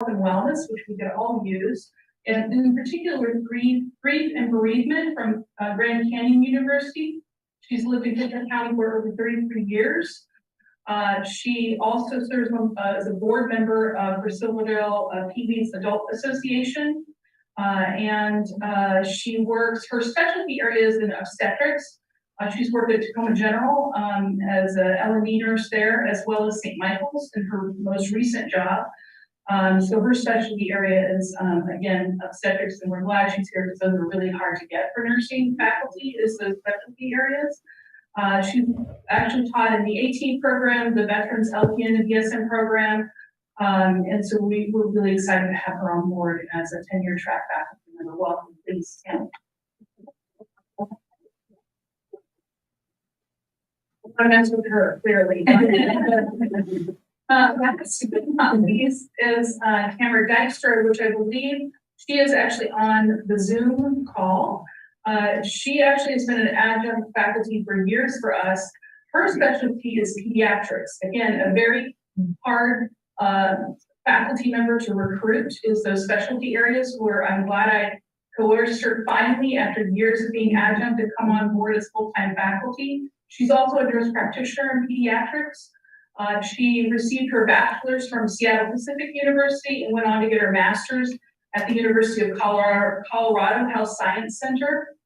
and wellness, which we could all use, and in particular, grief and bereavement from Grand Canyon University. She's lived in Kickoff County for over 33 years. She also serves as a board member for Silverdale PB's Adult Association. She works, her specialty areas in obstetrics. She's worked at Tacoma General as an L&D nurse there, as well as St. Michael's in her most recent job. So her specialty area is, again, obstetrics, and we're glad she's here because those are really hard to get for nursing faculty, is those specialty areas. She's actually taught in the AT program, the Veterans LPN and BSN program, and so we're really excited to have her on board as a tenure track faculty member. Welcome, please. I'm answering her clearly. Last but not least is Tamara Dykstra, which I believe she is actually on the Zoom call. She actually has been an adjunct faculty for years for us. Her specialty is pediatrics. Again, a very hard faculty member to recruit is those specialty areas where I'm glad I coerced her finally after years of being adjunct to come on board as full-time faculty. She's also a nurse practitioner in pediatrics. She received her bachelor's from Seattle Pacific University and went on to get her master's at the University of Colorado Health Science Center.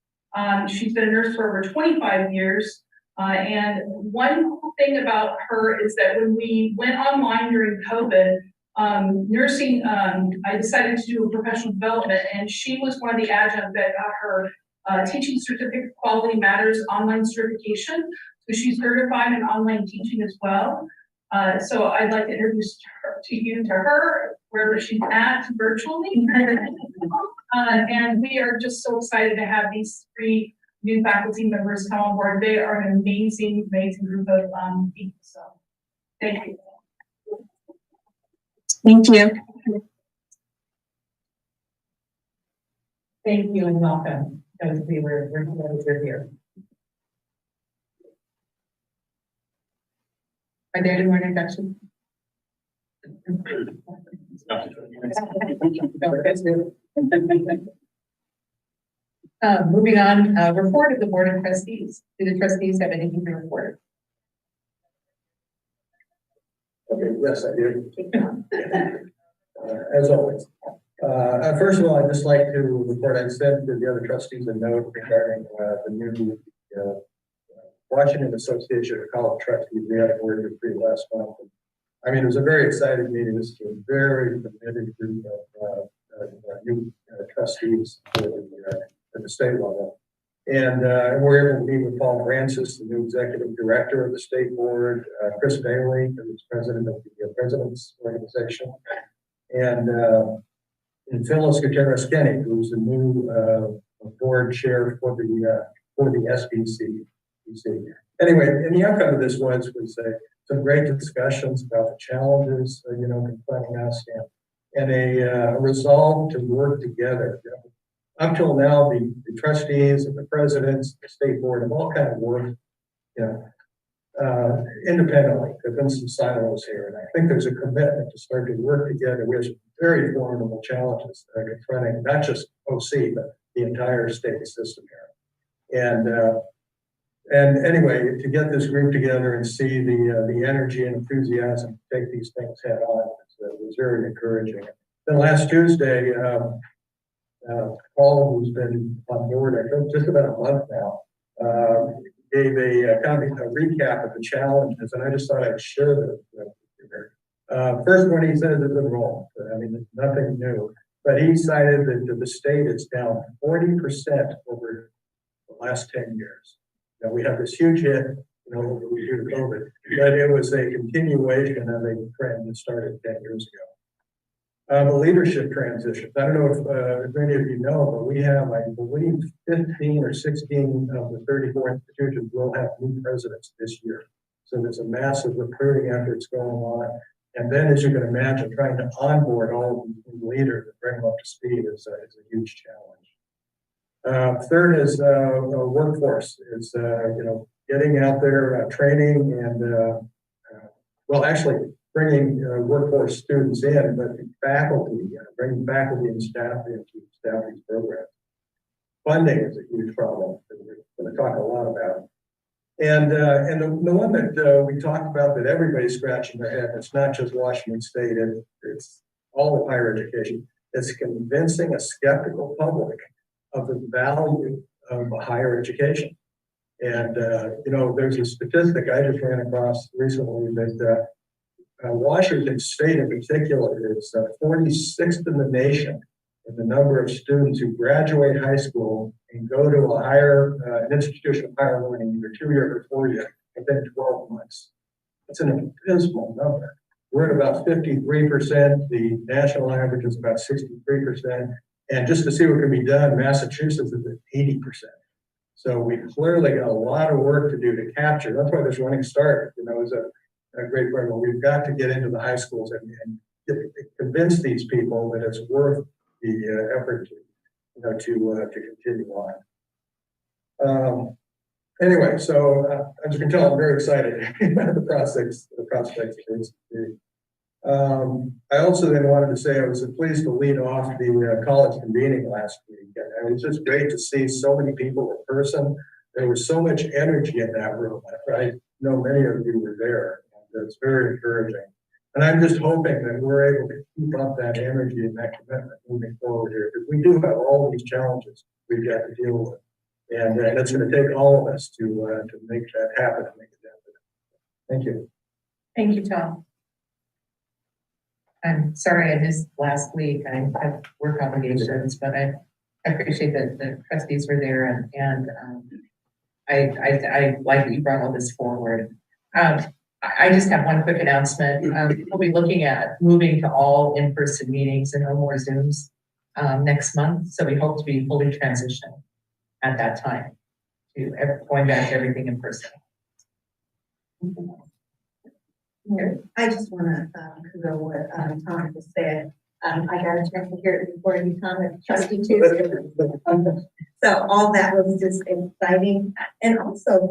She's been a nurse for over 25 years. And one cool thing about her is that when we went online during COVID, nursing, I decided to do a professional development, and she was one of the adjuncts that got her teaching certificate quality matters online certification. So she's certified in online teaching as well. So I'd like to introduce to her wherever she's at virtually. And we are just so excited to have these three new faculty members come on board. They are an amazing, amazing group of people. So thank you. Thank you. Thank you and welcome. Because we're here. Are there any more introductions? Moving on, report of the Board of Trustees. Do the trustees have anything to report? Okay, yes, I do. As always. First of all, I'd just like to report, I sent to the other trustees a note regarding the new Washington Association of College Trustees. We had a board retreat last month. I mean, it was a very exciting meeting. This is a very committed group of new trustees at the state level. And we're able to meet with Paul Francis, the new executive director of the state board, Chris Bailey, who's president of the President's Organization, and Phyllis Gutierrez Kenny, who's the new board chair for the SBC. Anyway, and the outcome of this was some great discussions about the challenges, confronting us, and a resolve to work together. Up till now, the trustees and the presidents, the state board have all kind of worked, independently. There've been some silos here, and I think there's a commitment to start to work together. We have some very formidable challenges that are confronting not just OC, but the entire state system here. And anyway, to get this group together and see the energy and enthusiasm to take these things head on was very encouraging. Then last Tuesday, Paul, who's been on board, I think, just about a month now, gave a recap of the challenges, and I just thought I'd share this with you. First one he said is enrollment. I mean, it's nothing new, but he cited that the state is down 40% over the last 10 years. We have this huge hit, due to COVID, but it was a continuation of a trend that started 10 years ago. The leadership transitions. I don't know if many of you know, but we have, I believe, 15 or 16 of the 34 institutions will have new presidents this year. So there's a massive recruiting efforts going on. And then, as you can imagine, trying to onboard all of these leaders and bring them up to speed is a huge challenge. Third is workforce. It's getting out there, training, and well, actually, bringing workforce students in, but faculty, bringing faculty and staff into these programs. Funding is a huge problem that we're going to talk a lot about. And the one that we talked about that everybody's scratching their head, it's not just Washington State, it's all of higher education. It's convincing a skeptical public of the value of higher education. And, there's a statistic I just ran across recently that Washington State in particular is 46th in the nation in the number of students who graduate high school and go to a higher an institution of higher learning, either 2 years or 4 years, within 12 months. That's an abysmal number. We're at about 53%. The national average is about 63%. And just to see what can be done, Massachusetts is at 80%. So we clearly got a lot of work to do to capture. That's why this running start, is a great program. We've got to get into the high schools and convince these people that it's worth the effort to continue on. Anyway, so as you can tell, I'm very excited about the prospects. I also then wanted to say I was pleased to lead off the college convening last week, and it was just great to see so many people in person. There was so much energy in that room. I know many of you were there, and it's very encouraging. And I'm just hoping that we're able to keep up that energy and that commitment moving forward here, because we do have all these challenges we've got to deal with. And it's going to take all of us to make that happen and make it happen. Thank you. Thank you, Tom. I'm sorry I missed last week. I have work obligations, but I appreciate that the trustees were there, and I like that you brought all this forward. I just have one quick announcement. We'll be looking at moving to all in-person meetings and no more Zooms next month. So we hope to be fully transitioned at that time to going back to everything in person. I just want to echo what Tom just said. I got a chance to hear it before you, Tom, at Trustee Tuesday. So all that was just exciting. And also,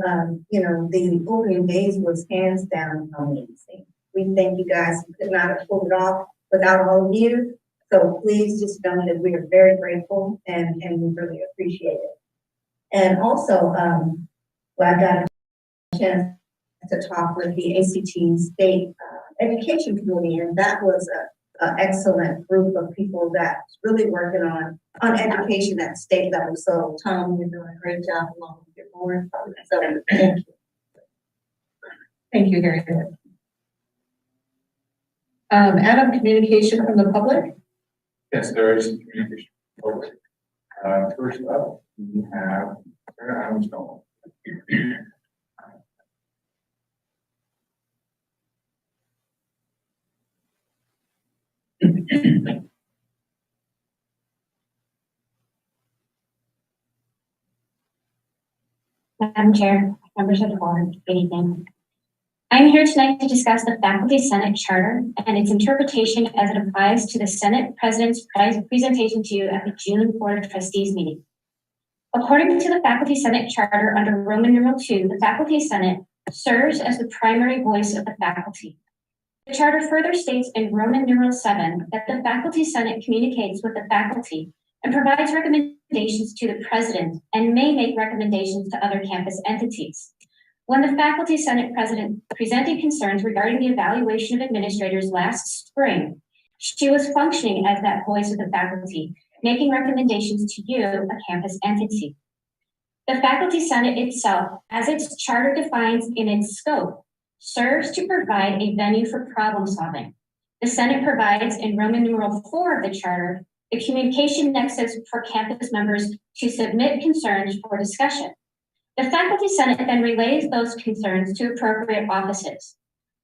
the opening days was hands down amazing. We thank you guys. We could not have pulled it off without all of you. So please just know that we are very grateful and we really appreciate it. And also, I got a chance to talk with the ACT State Education Committee, and that was an excellent group of people that's really working on education at state level. So, Tom, you're doing a great job along with your board. So, thank you. Thank you, very good. Adam, communication from the public? Yes, there is communication from the public. First up, we have Sarah Adams-Nolan. Madam Chair, members of the board, good evening. I'm here tonight to discuss the Faculty Senate Charter and its interpretation as it applies to the Senate President's presentation to you at the June Board of Trustees meeting. According to the Faculty Senate Charter under Roman numeral 2, the Faculty Senate serves as the primary voice of the faculty. The Charter further states in Roman numeral 7 that the Faculty Senate communicates with the faculty and provides recommendations to the President and may make recommendations to other campus entities. When the Faculty Senate President presented concerns regarding the evaluation of administrators last spring, she was functioning as that voice of the faculty, making recommendations to you, a campus entity. The Faculty Senate itself, as its charter defines in its scope, serves to provide a venue for problem solving. The Senate provides in Roman numeral 4 of the charter the communication nexus for campus members to submit concerns for discussion. The Faculty Senate then relays those concerns to appropriate offices.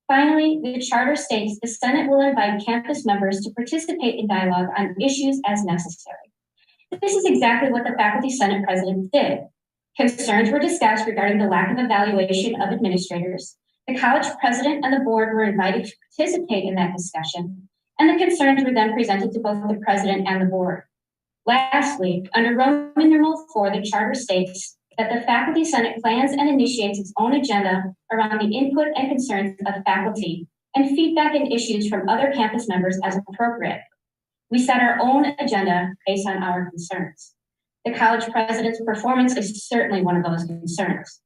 Finally, the charter states the Senate will invite campus members to participate in dialogue on issues as necessary. This is exactly what the Faculty Senate President did. Concerns were discussed regarding the lack of evaluation of administrators. The college president and the board were invited to participate in that discussion, and the concerns were then presented to both the president and the board. Lastly, under Roman numeral 4, the charter states that the Faculty Senate plans and initiates its own agenda around the input and concerns of faculty and feedback and issues from other campus members as appropriate. We set our own agenda based on our concerns. The college president's performance is certainly one of those concerns.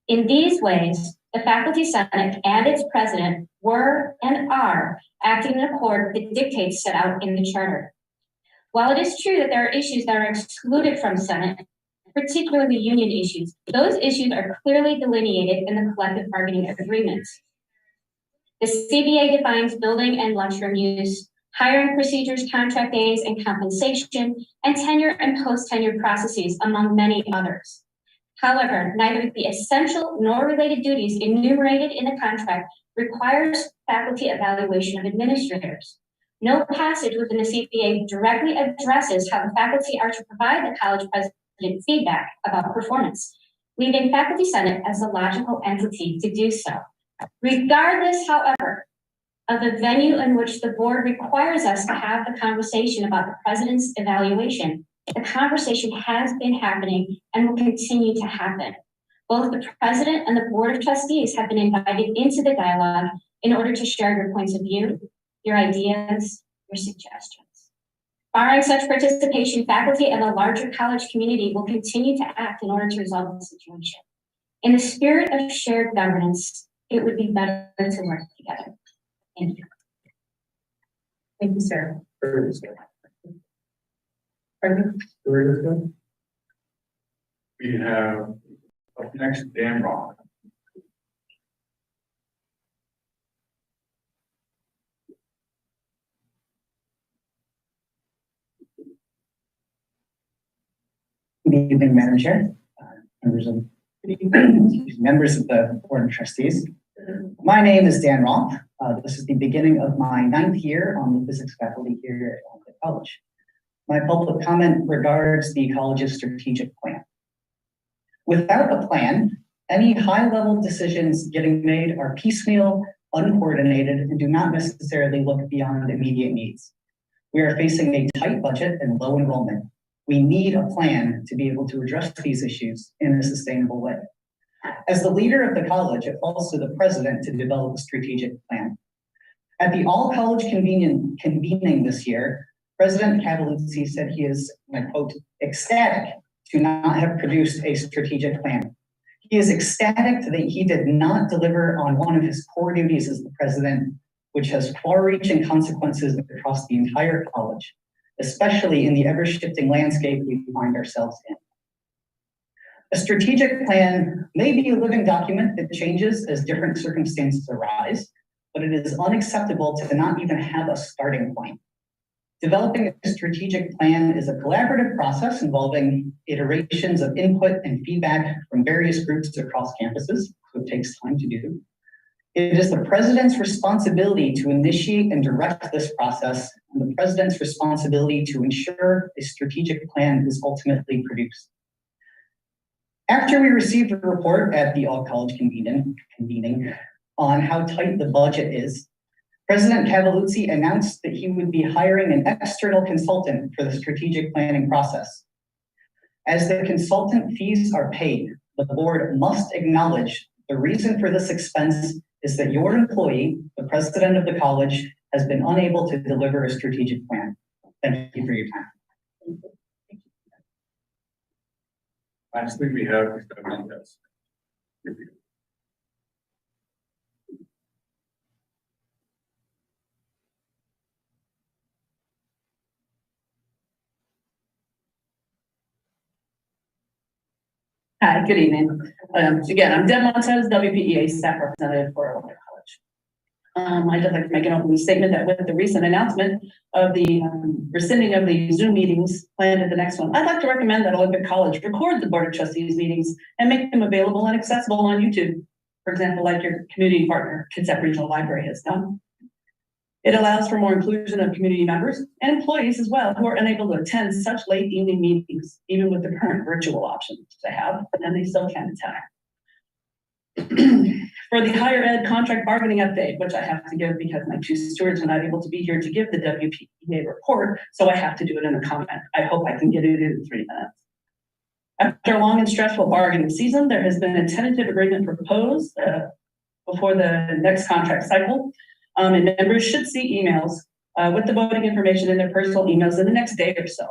In these ways, the Faculty Senate and its president were and are acting in accord with the dictates set out in the charter. While it is true that there are issues that are excluded from Senate, particularly union issues, those issues are clearly delineated in the collective bargaining agreements. The CBA defines building and lunchroom use, hiring procedures, contract days, and compensation, and tenure and post-tenure processes, among many others. However, neither the essential nor related duties enumerated in the contract requires faculty evaluation of administrators. No passage within the CBA directly addresses how the faculty are to provide the college president feedback about performance, leaving Faculty Senate as the logical entity to do so. Regardless, however, of the venue in which the board requires us to have the conversation about the president's evaluation, the conversation has been happening and will continue to happen. Both the president and the board of trustees have been invited into the dialogue in order to share your points of view, your ideas, your suggestions. Barring such participation, faculty and the larger college community will continue to act in order to resolve the situation. In the spirit of shared governance, it would be better to work together. Thank you. Thank you, sir. Further discussion? Pardon? Further discussion? We have up next, Dan Rock. Good evening, Madam Chair, members of members of the Board of Trustees. My name is Dan Roth. This is the beginning of my 9th year on the physics faculty here at the college. My public comment regards the college's strategic plan. Without a plan, any high-level decisions getting made are piecemeal, uncoordinated, and do not necessarily look beyond immediate needs. We are facing a tight budget and low enrollment. We need a plan to be able to address these issues in a sustainable way. As the leader of the college, it falls to the president to develop a strategic plan. At the all-college convening this year, President Cavalluzzi said he is, and I quote, ecstatic to not have produced a strategic plan. He is ecstatic that he did not deliver on one of his core duties as the president, which has far-reaching consequences across the entire college, especially in the ever-shifting landscape we find ourselves in. A strategic plan may be a living document that changes as different circumstances arise, but it is unacceptable to not even have a starting point. Developing a strategic plan is a collaborative process involving iterations of input and feedback from various groups across campuses, so it takes time to do. It is the president's responsibility to initiate and direct this process, and the president's responsibility to ensure a strategic plan is ultimately produced. After we received a report at the all-college convening on how tight the budget is, President Cavalluzzi announced that he would be hiring an external consultant for the strategic planning process. As the consultant fees are paid, the board must acknowledge the reason for this expense is that your employee, the president of the college, has been unable to deliver a strategic plan. Thank you for your time. Lastly, we have Mr. Mendez. Hi, good evening. Again, I'm Deb Montez, WPEA staff representative for Illinois College. I'd just like to make an opening statement that with the recent announcement of the rescinding of the Zoom meetings planned at the next one, I'd like to recommend that Olympic College record the Board of Trustees meetings and make them available and accessible on YouTube. For example, like your community partner, Kitsap Regional Library has done. It allows for more inclusion of community members and employees as well who are unable to attend such late evening meetings, even with the current virtual options they have, and they still can attend. For the higher ed contract bargaining update, which I have to give because my two stewards are not able to be here to give the WPEA report, so I have to do it in a comment. I hope I can get it in 3 minutes. After a long and stressful bargaining season, there has been a tentative agreement proposed before the next contract cycle. And members should see emails with the voting information in their personal emails in the next day or so.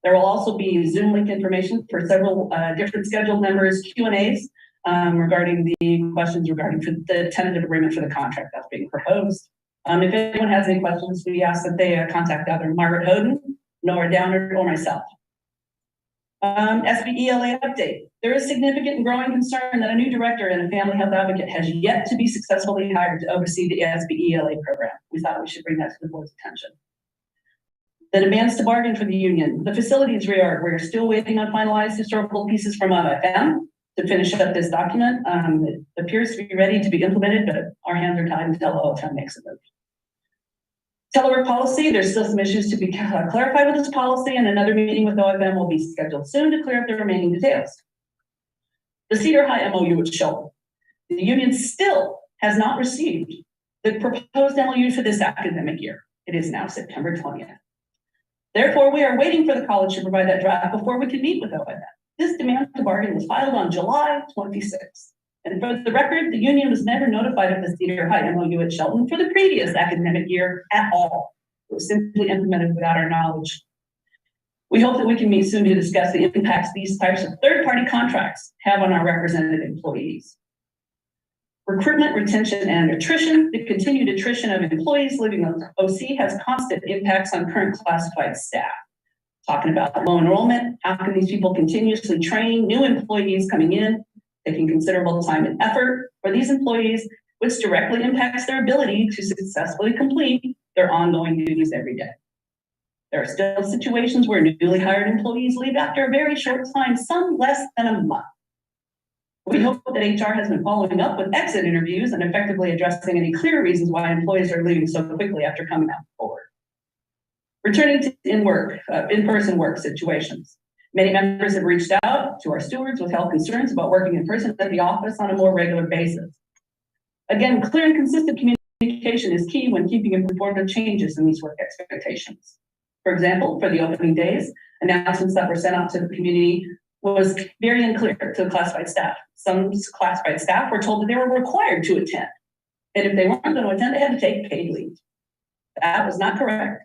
There will also be Zoom link information for several different scheduled members Q&As regarding the questions regarding the tentative agreement for the contract that's being proposed. If anyone has any questions, we ask that they contact either Margaret Hoden, Nora Downer, or myself. SBELA update. There is significant and growing concern that a new director and a family health advocate has yet to be successfully hired to oversee the SBELA program. We thought we should bring that to the board's attention. The demands to bargain for the union. The facilities reorg. We're still waiting on finalized historical pieces from OFM to finish up this document. It appears to be ready to be implemented, but our hands are tied until OFM makes a move. Telework policy, there's still some issues to be clarified with this policy, and another meeting with OFM will be scheduled soon to clear up the remaining details. The Cedar High MOU with Shelton. The union still has not received the proposed MOU for this academic year. It is now September 20th. Therefore, we are waiting for the college to provide that draft before we can meet with OFM. This demand to bargain was filed on July 26th. And for the record, the union was never notified of the Cedar High MOU at Shelton for the previous academic year at all. It was simply implemented without our knowledge. We hope that we can meet soon to discuss the impacts these types of third-party contracts have on our represented employees. Recruitment, retention, and attrition. The continued attrition of employees living on OC has constant impacts on current classified staff. Talking about low enrollment, how can these people continuously train new employees coming in, taking considerable time and effort for these employees, which directly impacts their ability to successfully complete their ongoing duties every day. There are still situations where newly hired employees leave after a very short time, some less than a month. We hope that HR has been following up with exit interviews and effectively addressing any clear reasons why employees are leaving so quickly after coming out forward. Returning to in-person work situations. Many members have reached out to our stewards with health concerns about working in person at the office on a more regular basis. Again, clear and consistent communication is key when keeping informed of changes in these work expectations. For example, for the opening days, announcements that were sent out to the community was very unclear to the classified staff. Some classified staff were told that they were required to attend. And if they weren't going to attend, they had to take paid leave. That was not correct.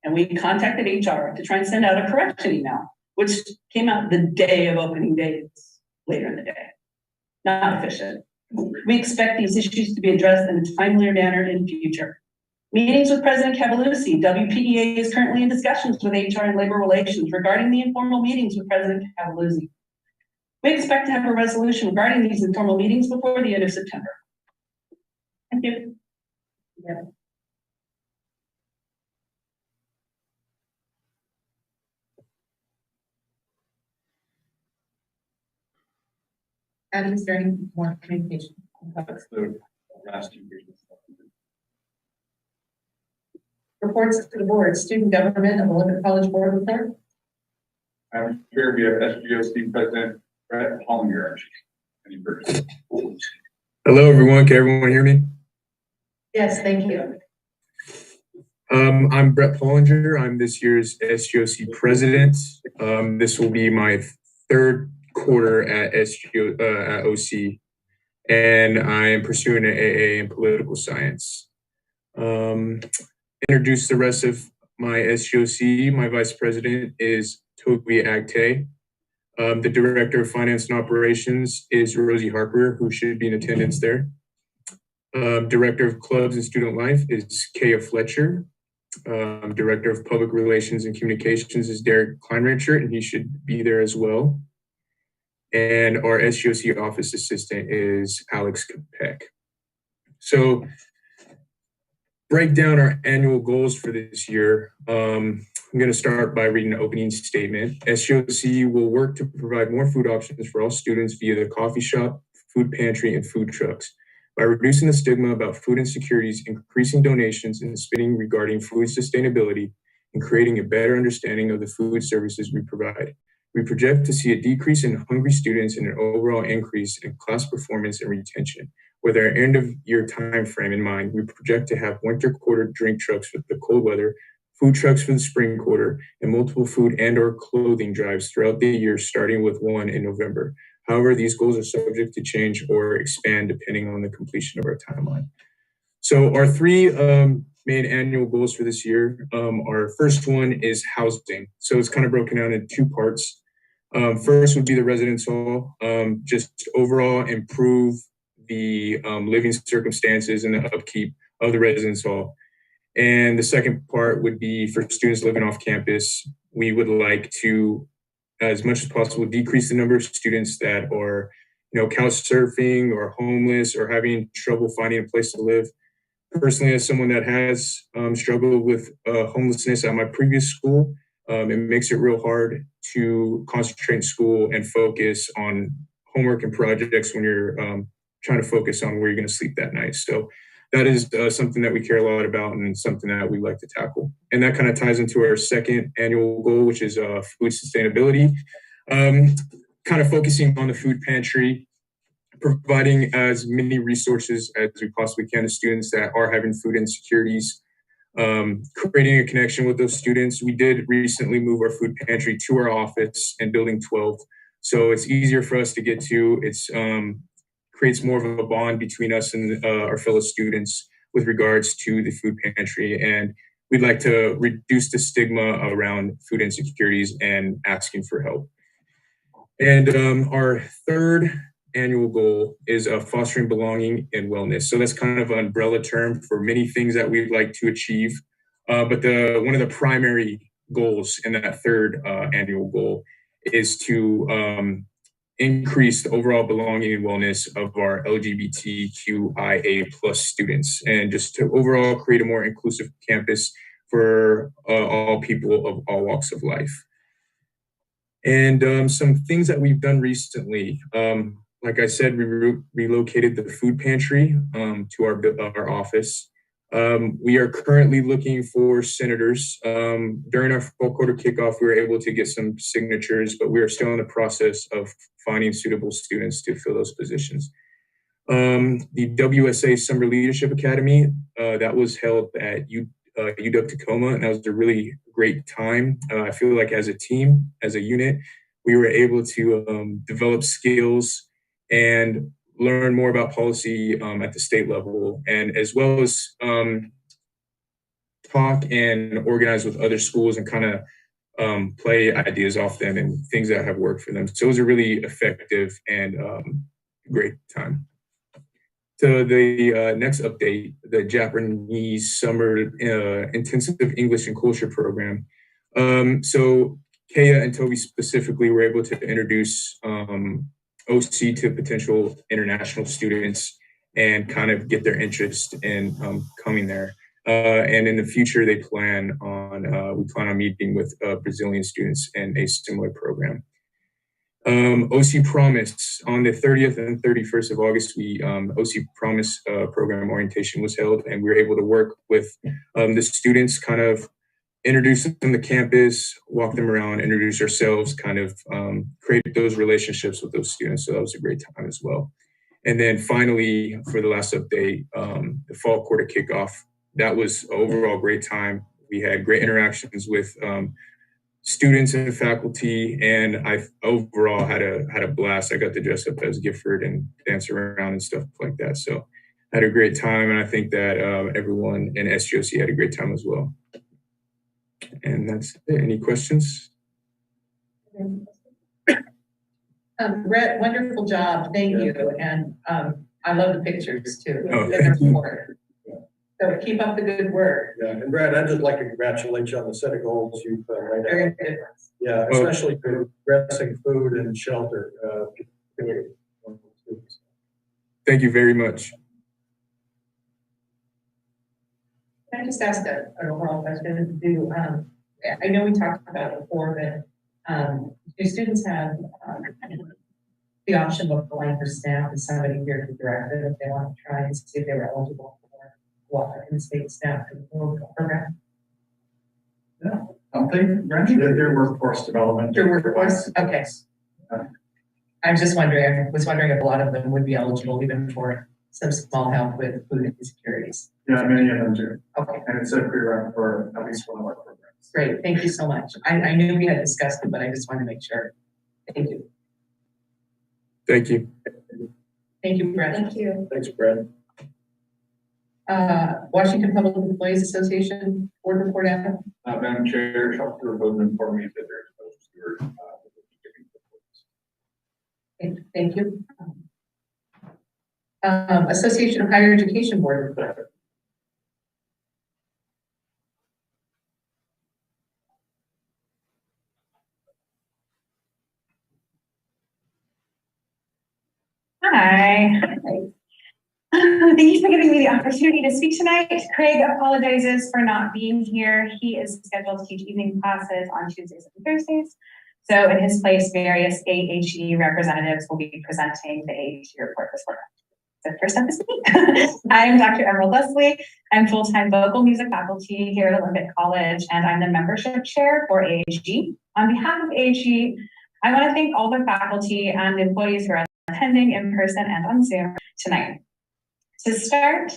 And we contacted HR to try and send out a correction email, which came out the day of opening days, later in the day. Not efficient. We expect these issues to be addressed in a timelier manner in the future. Meetings with President Cavalluzzi. WPEA is currently in discussions with HR and Labor Relations regarding the informal meetings with President Cavalluzzi. We expect to have a resolution regarding these informal meetings before the end of September. Thank you. Yeah. And is there any more communication? That's the last 2 years. Reports to the board, student government of the Olympic College Board report. I'm here, we have SGOC President Brett Hollinger. Any person? Hello, everyone. Can everyone hear me? Yes, thank you. I'm Brett Pollinger. I'm this year's SGOC president. This will be my 3rd quarter at at OC, and I am pursuing an AA in political science. Introduce the rest of my SGOC. My vice president is Toby Agte. The director of finance and operations is Rosie Harper, who should be in attendance there. Director of clubs and student life is Kaya Fletcher. Director of public relations and communications is Derek Kleinricher, and he should be there as well. And our SGOC office assistant is Alex Kopek. So, break down our annual goals for this year. I'm going to start by reading the opening statement. SGOC will work to provide more food options for all students via the coffee shop, food pantry, and food trucks. By reducing the stigma about food insecurities, increasing donations, and spending regarding food sustainability, and creating a better understanding of the food services we provide. We project to see a decrease in hungry students and an overall increase in class performance and retention. With our end of year time frame in mind, we project to have winter quarter drink trucks for the cold weather, food trucks for the spring quarter, and multiple food and or clothing drives throughout the year, starting with one in November. However, these goals are subject to change or expand depending on the completion of our timeline. So our three main annual goals for this year, our first one is housing. So it's kind of broken down in two parts. First would be the residence hall, just overall improve the living circumstances and the upkeep of the residence hall. And the second part would be for students living off campus. We would like to, as much as possible, decrease the number of students that are, couch surfing or homeless or having trouble finding a place to live. Personally, as someone that has struggled with homelessness at my previous school, it makes it real hard to concentrate in school and focus on homework and projects when you're trying to focus on where you're going to sleep that night. So that is something that we care a lot about and something that we like to tackle. And that kind of ties into our second annual goal, which is food sustainability. Kind of focusing on the food pantry, providing as many resources as we possibly can to students that are having food insecurities, creating a connection with those students. We did recently move our food pantry to our office in Building 12. So it's easier for us to get to. It's creates more of a bond between us and our fellow students with regards to the food pantry. And we'd like to reduce the stigma around food insecurities and asking for help. And our third annual goal is fostering belonging and wellness. So that's kind of an umbrella term for many things that we'd like to achieve. But one of the primary goals in that third annual goal is to increase the overall belonging and wellness of our LGBTQIA plus students, and just to overall create a more inclusive campus for all people of all walks of life. And some things that we've done recently, like I said, we relocated the food pantry to our office. We are currently looking for senators. During our fall quarter kickoff, we were able to get some signatures, but we are still in the process of finding suitable students to fill those positions. The WSA Summer Leadership Academy, that was held at UW Tacoma, and that was a really great time. I feel like as a team, as a unit, we were able to develop skills and learn more about policy at the state level, and as well as talk and organize with other schools and kind of play ideas off them and things that have worked for them. So it was a really effective and great time. So the next update, the Japanese Summer Intensive English and Culture Program. So Kaya and Toby specifically were able to introduce OC to potential international students and kind of get their interest in coming there. And in the future, we plan on meeting with Brazilian students in a similar program. OC Promise, on the 30th and 31st of August, OC Promise program orientation was held, and we were able to work with the students, kind of introduce them to campus, walk them around, introduce ourselves, kind of create those relationships with those students. So that was a great time as well. And then finally, for the last update, the fall quarter kickoff, that was overall great time. We had great interactions with students and faculty, and I overall had a blast. I got to dress up as Gifford and dance around and stuff like that. So I had a great time, and I think that everyone in SGOC had a great time as well. And that's it. Any questions? Brett, wonderful job. Thank you. And I love the pictures too. Oh, thank you. So keep up the good work. Yeah, and Brad, I'd just like to congratulate you on the set of goals you've laid out. Very good. Yeah, especially for addressing food and shelter. Thank you very much. Can I just ask an overall question? I know we talked about it before, but do students have the option of applying for staff and somebody here to direct it if they want to try and see if they were eligible for what in-state staff program? No, I don't think, they're workforce development. Your workforce? Okay. I was wondering if a lot of them would be eligible even for some small help with food insecurities. Yeah, many of them do. Okay. And it's a prerequisite for at least one of our programs. Great, thank you so much. I knew we had discussed it, but I just want to make sure. Thank you. Thank you. Thank you, Brett. Thank you. Thanks, Brad. Washington Public Employees Association Board Report, Adam. Madam Chair, Shopper Bowman informed me that there's no steward. Thank you. Association of Higher Education Board Report. Hi. Thank you for giving me the opportunity to speak tonight. Craig apologizes for not being here. He is scheduled to teach evening classes on Tuesdays and Thursdays. So in his place, various AHE representatives will be presenting the AHE report this morning. So first up is me. I am Dr. Emerald Leslie. I'm full-time vocal music faculty here at Olympic College, and I'm the membership chair for AHE. On behalf of AHE, I want to thank all the faculty and employees who are attending in person and on Zoom tonight. To start,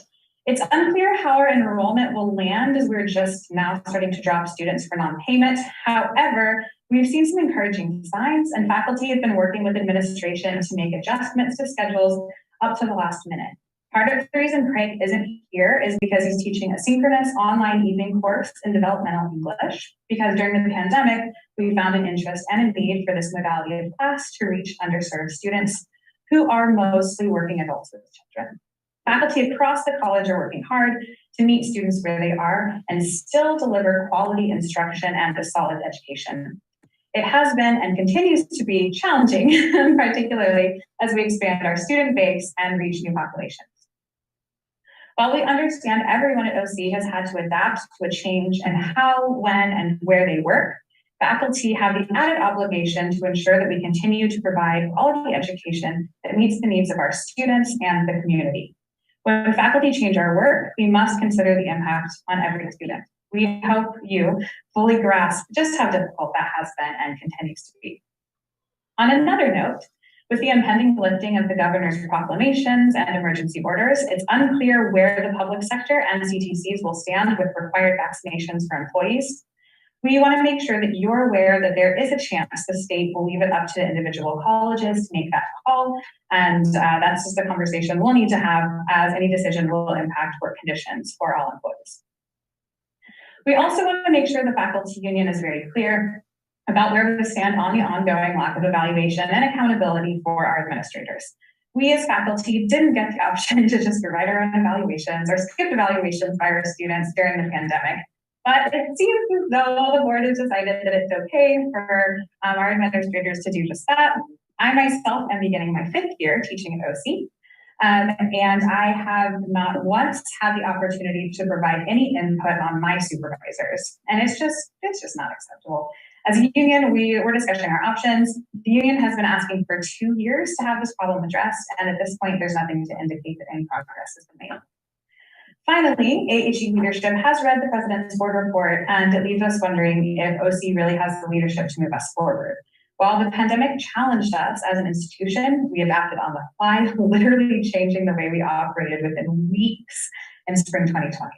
it's unclear how our enrollment will land as we're just now starting to drop students for non-payment. However, we've seen some encouraging signs, and faculty have been working with administration to make adjustments to schedules up to the last minute. Part of the reason Craig isn't here is because he's teaching a synchronous online evening course in developmental English, because during the pandemic, we found an interest and a need for this modality of class to reach underserved students who are mostly working adults with children. Faculty across the college are working hard to meet students where they are and still deliver quality instruction and a solid education. It has been and continues to be challenging, particularly as we expand our student base and reach new populations. While we understand everyone at OC has had to adapt to a change in how, when, and where they work, faculty have the added obligation to ensure that we continue to provide quality education that meets the needs of our students and the community. When faculty change our work, we must consider the impact on every student. We hope you fully grasp just how difficult that has been and continues to be. On another note, with the impending lifting of the governor's proclamations and emergency orders, it's unclear where the public sector and CTCs will stand with required vaccinations for employees. We want to make sure that you're aware that there is a chance the state will leave it up to individual colleges to make that call. And that's just a conversation we'll need to have, as any decision will impact work conditions for all employees. We also want to make sure the faculty union is very clear about where we stand on the ongoing lack of evaluation and accountability for our administrators. We as faculty didn't get the option to just provide our own evaluations or skip evaluations by our students during the pandemic. But it seems as though the board has decided that it's okay for our administrators to do just that. I myself am beginning my 5th year teaching at OC, and I have not once had the opportunity to provide any input on my supervisors. And it's just not acceptable. As a union, we're discussing our options. The union has been asking for 2 years to have this problem addressed, and at this point, there's nothing to indicate that any progress has been made. Finally, AHE leadership has read the president's board report, and it leaves us wondering if OC really has the leadership to move us forward. While the pandemic challenged us as an institution, we adapted on the fly, literally changing the way we operated within weeks in spring 2020.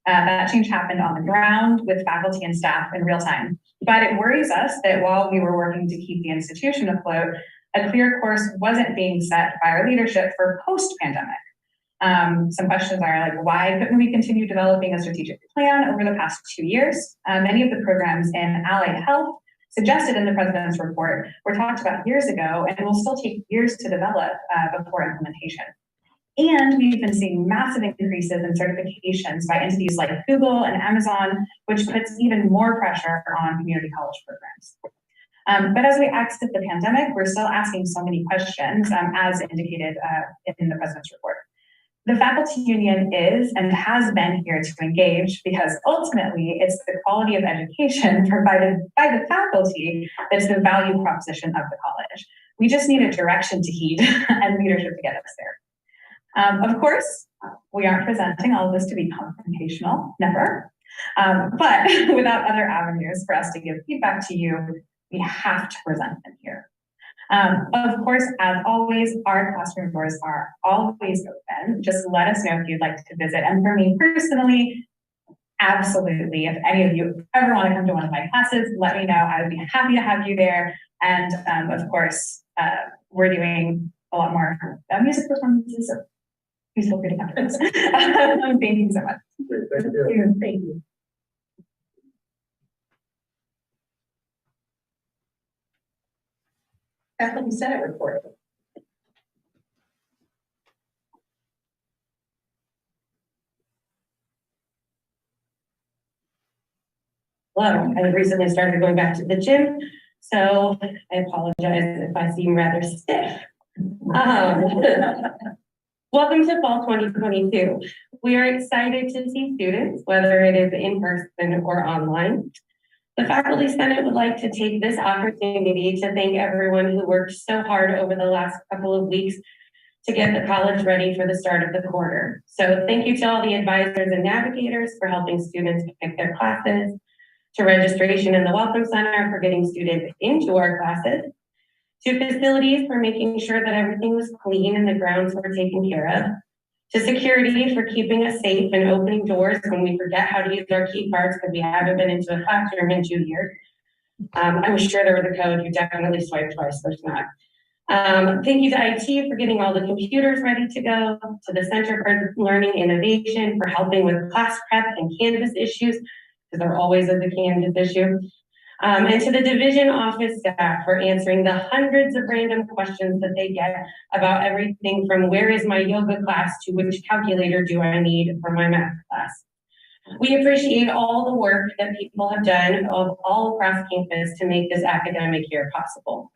That change happened on the ground with faculty and staff in real time. But it worries us that while we were working to keep the institution afloat, a clear course wasn't being set by our leadership for post-pandemic. Some questions are like, why couldn't we continue developing a strategic plan over the past 2 years? Many of the programs in allied health suggested in the president's report were talked about years ago and will still take years to develop before implementation. And we've been seeing massive increases in certifications by entities like Google and Amazon, which puts even more pressure on community college programs. But as we exit the pandemic, we're still asking so many questions, as indicated in the president's report. The faculty union is and has been here to engage because ultimately it's the quality of education provided by the faculty that's the value proposition of the college. We just need a direction to heed and leadership to get us there. Of course, we aren't presenting all of this to be confrontational, never. But without other avenues for us to give feedback to you, we have to present them here. Of course, as always, our classroom doors are always open. Just let us know if you'd like to visit. And for me personally, absolutely, if any of you ever want to come to one of my classes, let me know. I would be happy to have you there. And of course, we're doing a lot more music performances. So Please feel free to come. Thank you so much. Great, thank you. Thank you. Faculty Senate report. Hello, I recently started going back to the gym, so I apologize if I seem rather stiff. Welcome to fall 2022. We are excited to see students, whether it is in person or online. The Faculty Senate would like to take this opportunity to thank everyone who worked so hard over the last couple of weeks to get the college ready for the start of the quarter. So thank you to all the advisors and navigators for helping students pick their classes, to registration in the Welcome Center for getting students into our classes, to facilities for making sure that everything was clean and the grounds were taken care of, to security for keeping us safe and opening doors when we forget how to use our key cards because we haven't been into a classroom in 2 years. I was sure there was a code. You definitely swiped twice. There's not. Thank you to IT for getting all the computers ready to go, to the Center for Learning Innovation for helping with class prep and Canvas issues, because there always is a Canvas issue. And to the division office staff for answering the hundreds of random questions that they get about everything from where is my yoga class to which calculator do I need for my math class. We appreciate all the work that people have done all across campus to make this academic year possible.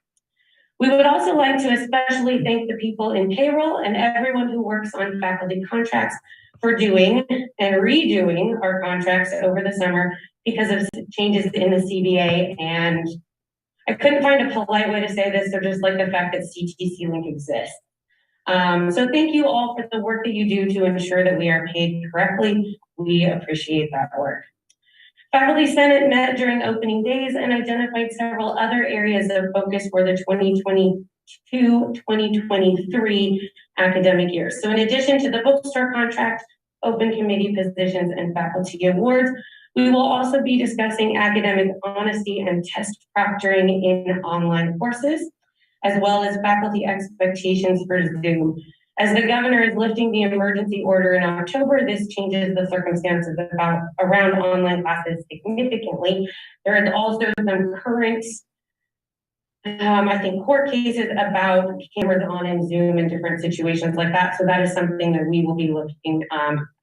We would also like to especially thank the people in payroll and everyone who works on faculty contracts for doing and redoing our contracts over the summer because of changes in the CBA. And I couldn't find a polite way to say this, so just like the fact that CTC Link exists. So thank you all for the work that you do to ensure that we are paid correctly. We appreciate that work. Faculty Senate met during opening days and identified several other areas of focus for the 2022-2023 academic year. So in addition to the bookstore contract, open committee positions, and faculty awards, we will also be discussing academic honesty and test proctoring in online courses, as well as faculty expectations for Zoom. As the governor is lifting the emergency order in October, this changes the circumstances around online classes significantly. There is also some current, I think, court cases about cameras on in Zoom and different situations like that. So that is something that we will be looking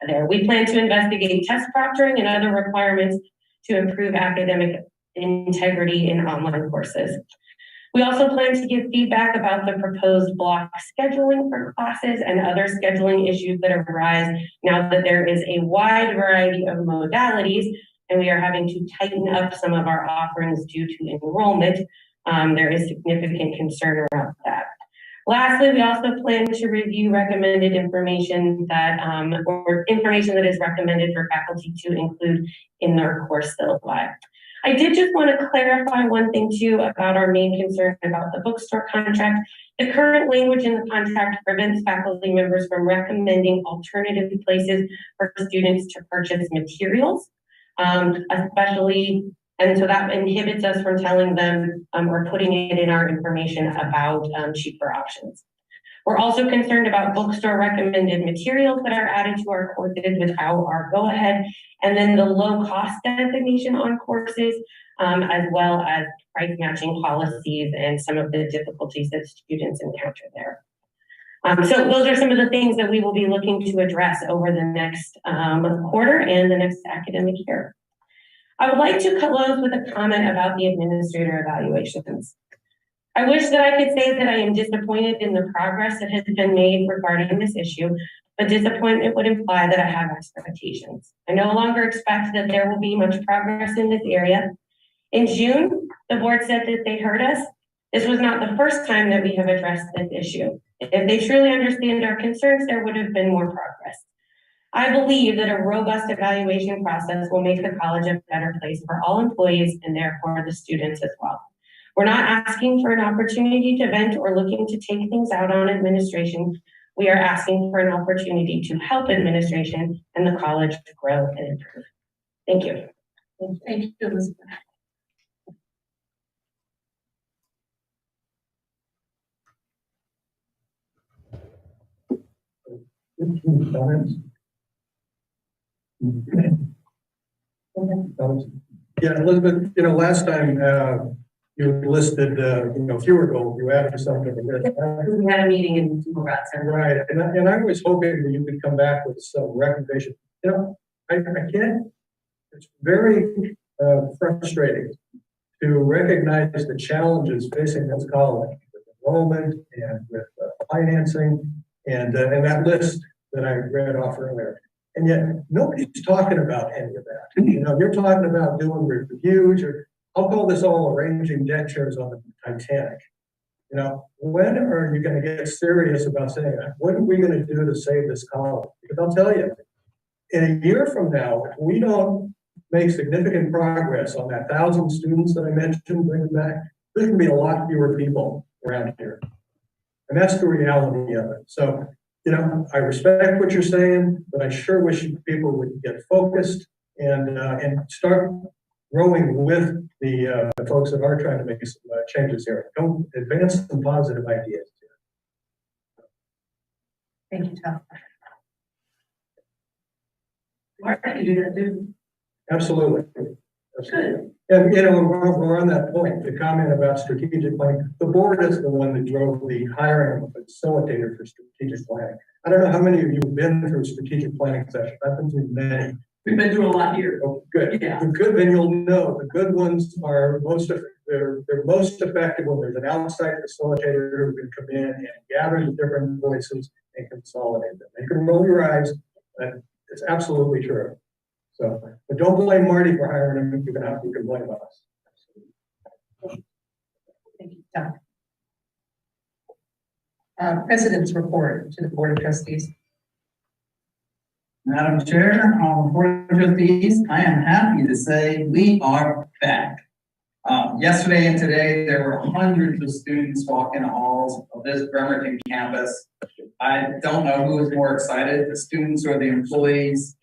there. We plan to investigate test proctoring and other requirements to improve academic integrity in online courses. We also plan to give feedback about the proposed block scheduling for classes and other scheduling issues that arise now that there is a wide variety of modalities and we are having to tighten up some of our offerings due to enrollment. There is significant concern around that. Lastly, we also plan to review recommended information that, or information that is recommended for faculty to include in their course syllabi. I did just want to clarify one thing too about our main concern about the bookstore contract. The current language in the contract prevents faculty members from recommending alternative places for students to purchase materials, especially, and so that inhibits us from telling them or putting it in our information about cheaper options. We're also concerned about bookstore recommended materials that are added to our courses without our go-ahead, and then the low cost designation on courses, as well as price matching policies and some of the difficulties that students encounter there. So those are some of the things that we will be looking to address over the next quarter and the next academic year. I would like to close with a comment about the administrator evaluations. I wish that I could say that I am disappointed in the progress that has been made regarding this issue, but disappointment would imply that I have expectations. I no longer expect that there will be much progress in this area. In June, the board said that they heard us. This was not the first time that we have addressed this issue. If they truly understand our concerns, there would have been more progress. I believe that a robust evaluation process will make the college a better place for all employees and therefore the students as well. We're not asking for an opportunity to vent or looking to take things out on administration. We are asking for an opportunity to help administration and the college grow and improve. Thank you. Thank you, Elizabeth. Comments? Yeah, Elizabeth, last time, you listed, fewer goals, you added something to the list. We had a meeting in Supervisor. Right, and I was hoping that you could come back with some recommendation. I can't, it's very frustrating to recognize the challenges facing this college with enrollment and with financing and that list that I read off earlier. And yet nobody's talking about any of that. You're talking about doing reviews, or I'll call this all arranging deck chairs on the Titanic. When are you going to get serious about saying that? What are we going to do to save this college? Because I'll tell you, in a year from now, if we don't make significant progress on that 1,000 students that I mentioned, bring them back, there's going to be a lot fewer people around here. And that's the reality of it. So, I respect what you're saying, but I sure wish people would get focused and start growing with the folks that are trying to make some changes here. Don't advance some positive ideas. Thank you, Tom. Mark, you do that too. Absolutely. Good. And we're on that point, the comment about strategic planning. The board is the one that drove the hiring of a facilitator for strategic planning. I don't know how many of you have been through strategic planning sessions. I've been through many. We've been through a lot here. Oh, good. Yeah. The good, then you'll know the good ones are they're most effective when there's an outside facilitator who can come in and gather the different voices and consolidate them. You can roll your eyes, but it's absolutely true. So, but don't blame Marty for hiring him. You can blame us. Thank you, Tom. President's report to the Board of Trustees. Madam Chair, Board of Trustees, I am happy to say we are back. Yesterday and today, there were hundreds of students walking the halls of this Bremerton campus. I don't know who was more excited, the students or the employees.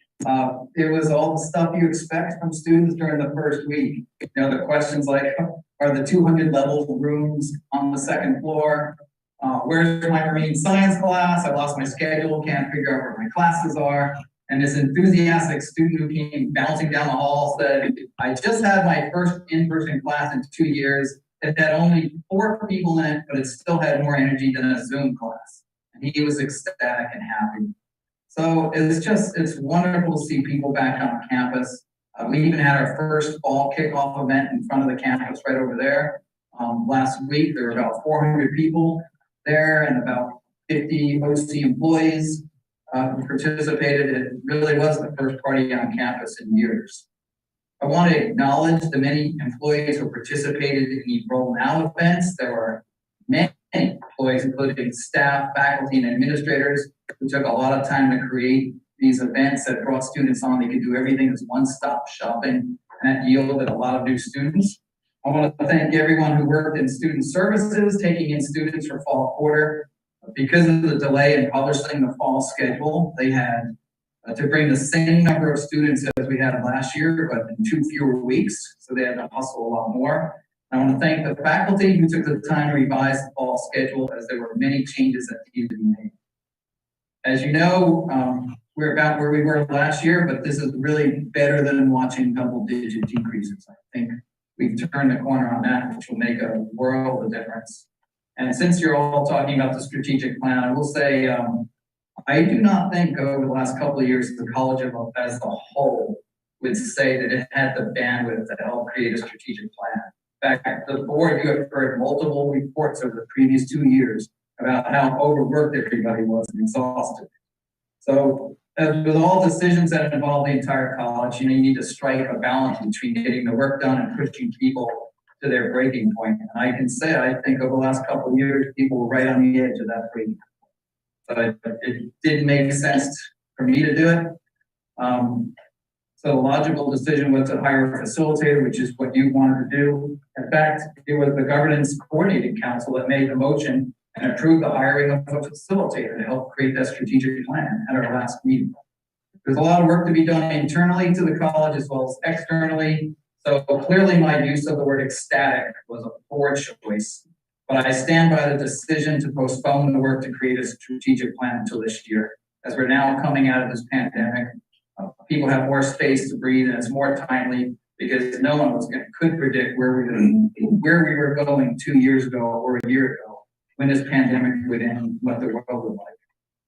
It was all the stuff you expect from students during the first week. The questions like, are the 200 level rooms on the second floor? Where's my marine science class? I lost my schedule, can't figure out where my classes are. And this enthusiastic student who came bouncing down the hall said, I just had my first in-person class in 2 years. It had only 4 people in it, but it still had more energy than a Zoom class. And he was ecstatic and happy. So it's wonderful to see people back on campus. We even had our first fall kickoff event in front of the campus right over there. Last week, there were about 400 people there and about 50 OC employees who participated. It really was the first party on campus in years. I want to acknowledge the many employees who participated in the Enroll Now events. There were many employees, including staff, faculty, and administrators, who took a lot of time to create these events that brought students on. They could do everything as one-stop shopping, and that yielded a lot of new students. I want to thank everyone who worked in student services, taking in students for fall quarter. Because of the delay in publishing the fall schedule, they had to bring the same number of students as we had last year, but in 2 fewer weeks, so they had to hustle a lot more. I want to thank the faculty who took the time to revise the fall schedule, as there were many changes that needed to be made. As you know, we're about where we were last year, but this is really better than watching double-digit decreases. I think we've turned the corner on that, which will make a world of difference. And since you're all talking about the strategic plan, I will say, I do not think over the last couple of years, the college as a whole would say that it had the bandwidth to help create a strategic plan. In fact, the board, you have heard multiple reports over the previous 2 years about how overworked everybody was and exhausted. So as with all decisions that involve the entire college, you need to strike a balance between getting the work done and pushing people to their breaking point. And I can say, I think over the last couple of years, people were right on the edge of that breaking point. But it didn't make sense for me to do it. So the logical decision was to hire a facilitator, which is what you wanted to do. In fact, it was the governance coordinating council that made the motion and approved the hiring of a facilitator to help create that strategic plan at our last meeting. There's a lot of work to be done internally to the college as well as externally. So clearly my use of the word ecstatic was a poor choice, but I stand by the decision to postpone the work to create a strategic plan until this year. as we're now coming out of this pandemic. People have more space to breathe, and it's more timely because no one could predict where we were going 2 years ago or a year ago when this pandemic would end, what the world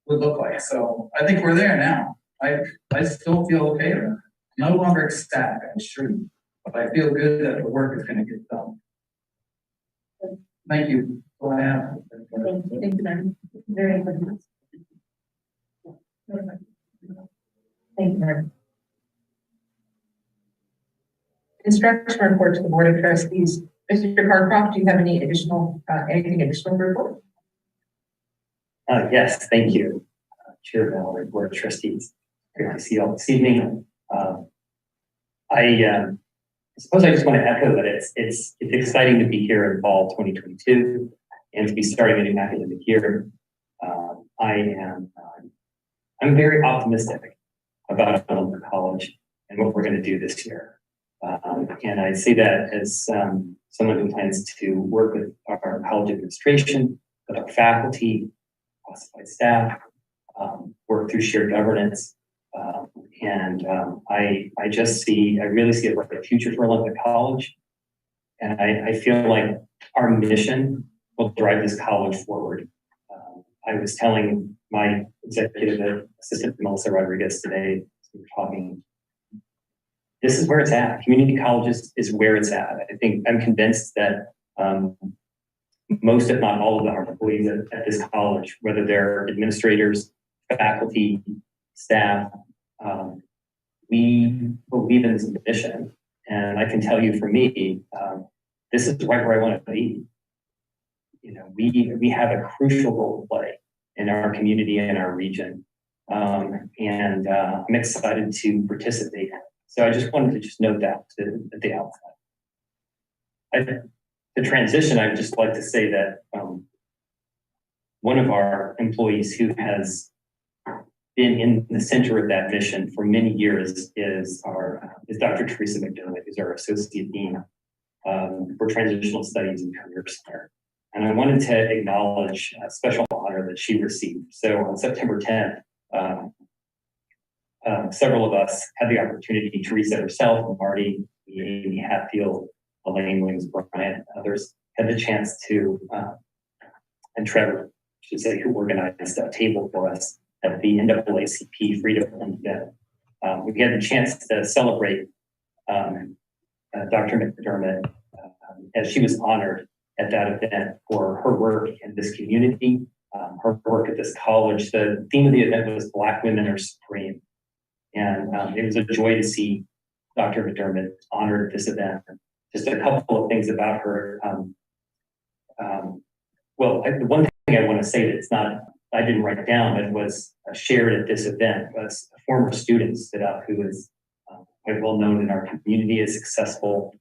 would look like. So I think we're there now. I still feel okay with it. No longer ecstatic, I assure you, but I feel good that the work is going to get done. Thank you. Go ahead. Thank you. Thank you, ma'am. Very good. Thank you, ma'am. Instruction report to the Board of Trustees. Mr. Carcroft, do you have anything additional to report? Yes, thank you, Chair Valerie, Board of Trustees. Great to see you all this evening. I suppose I just want to echo that it's exciting to be here in fall 2022 and to be starting a new academic year. I'm very optimistic about Untitled College and what we're going to do this year. And I say that as someone who plans to work with our college administration, with our faculty, classified staff, work through shared governance. I really see a bright future for Olympic College. And I feel like our mission will drive this college forward. I was telling my executive assistant, Melissa Rodriguez, today, as we were talking, this is where it's at. Community colleges is where it's at. I'm convinced that most, if not all of our employees at this college, whether they're administrators, faculty, staff, we believe in this mission. And I can tell you for me, this is right where I want to be. You know, we have a crucial role to play in our community and our region. I'm excited to participate. So I just wanted to note that at the outset. The transition, I'd just like to say that one of our employees who has been in the center of that mission for many years is Dr. Teresa McDermott, who's our Associate Dean for Transitional Studies and Career Center. And I wanted to acknowledge a special honor that she received. So on September 10th, several of us had the opportunity, Teresa herself, Marty, Amy Hatfield, Elaine Williams, Bryant, others had the chance to, and Trevor, I should say, who organized a table for us at the NAACP Freedom event. We had the chance to celebrate Dr. McDermott as she was honored at that event for her work in this community, her work at this college. The theme of the event was Black Women Are Supreme. And it was a joy to see Dr. McDermott honored at this event. Just a couple of things about her. The one thing I want to say I didn't write it down, but was shared at this event, was a former student stood up who is quite well known in our community, a successful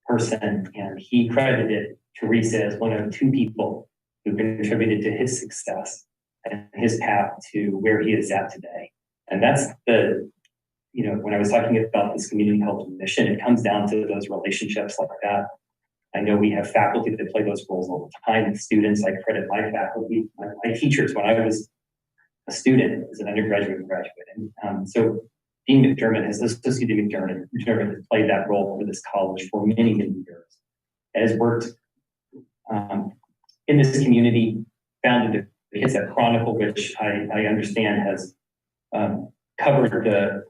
person, and he credited Teresa as one of 2 people who contributed to his success and his path to where he is at today. And that's when I was talking about this community college mission, it comes down to those relationships like that. I know we have faculty that play those roles all the time. With students, I credit my faculty, my teachers when I was a student, as an undergraduate and graduate. And so Dean McDermott, Associate Dean McDermott has played that role for this college for many, many years. Has worked in this community, founded the Kids That Chronicle, which I understand has covered the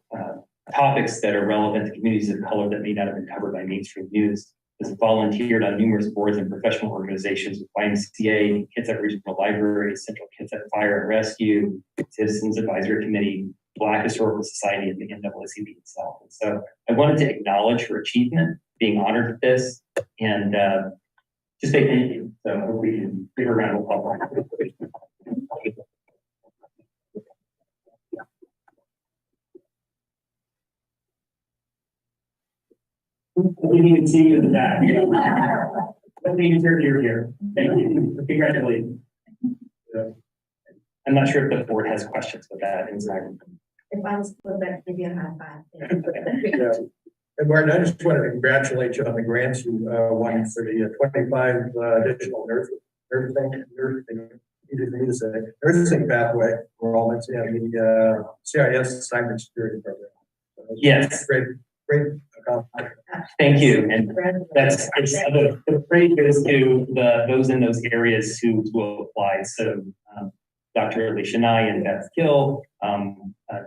topics that are relevant to communities of color that may not have been covered by mainstream news. Has volunteered on numerous boards and professional organizations with YMCA, Kids at Regional Library, Central Kids at Fire and Rescue, Citizens Advisory Committee, Black Historical Society, and the NAACP itself. And so I wanted to acknowledge her achievement, being honored with this, and just say thank you. So I hope we can give her a round of applause. I didn't even see you in the back. Nobody even heard you here. Thank you. Congratulations. I'm not sure if the board has questions with that inside. If I was put back, maybe a high five. Yeah. And Martin, I just wanted to congratulate you on the grants you won for the 25 additional nursing easy for me to say. There's a sync pathway enrollment in the CIS cyber security program. So Yes. Great accomplishment. Thank you. And that's, the praise goes to those in those areas who apply. So, Dr. Alicia Nye and Beth Gill,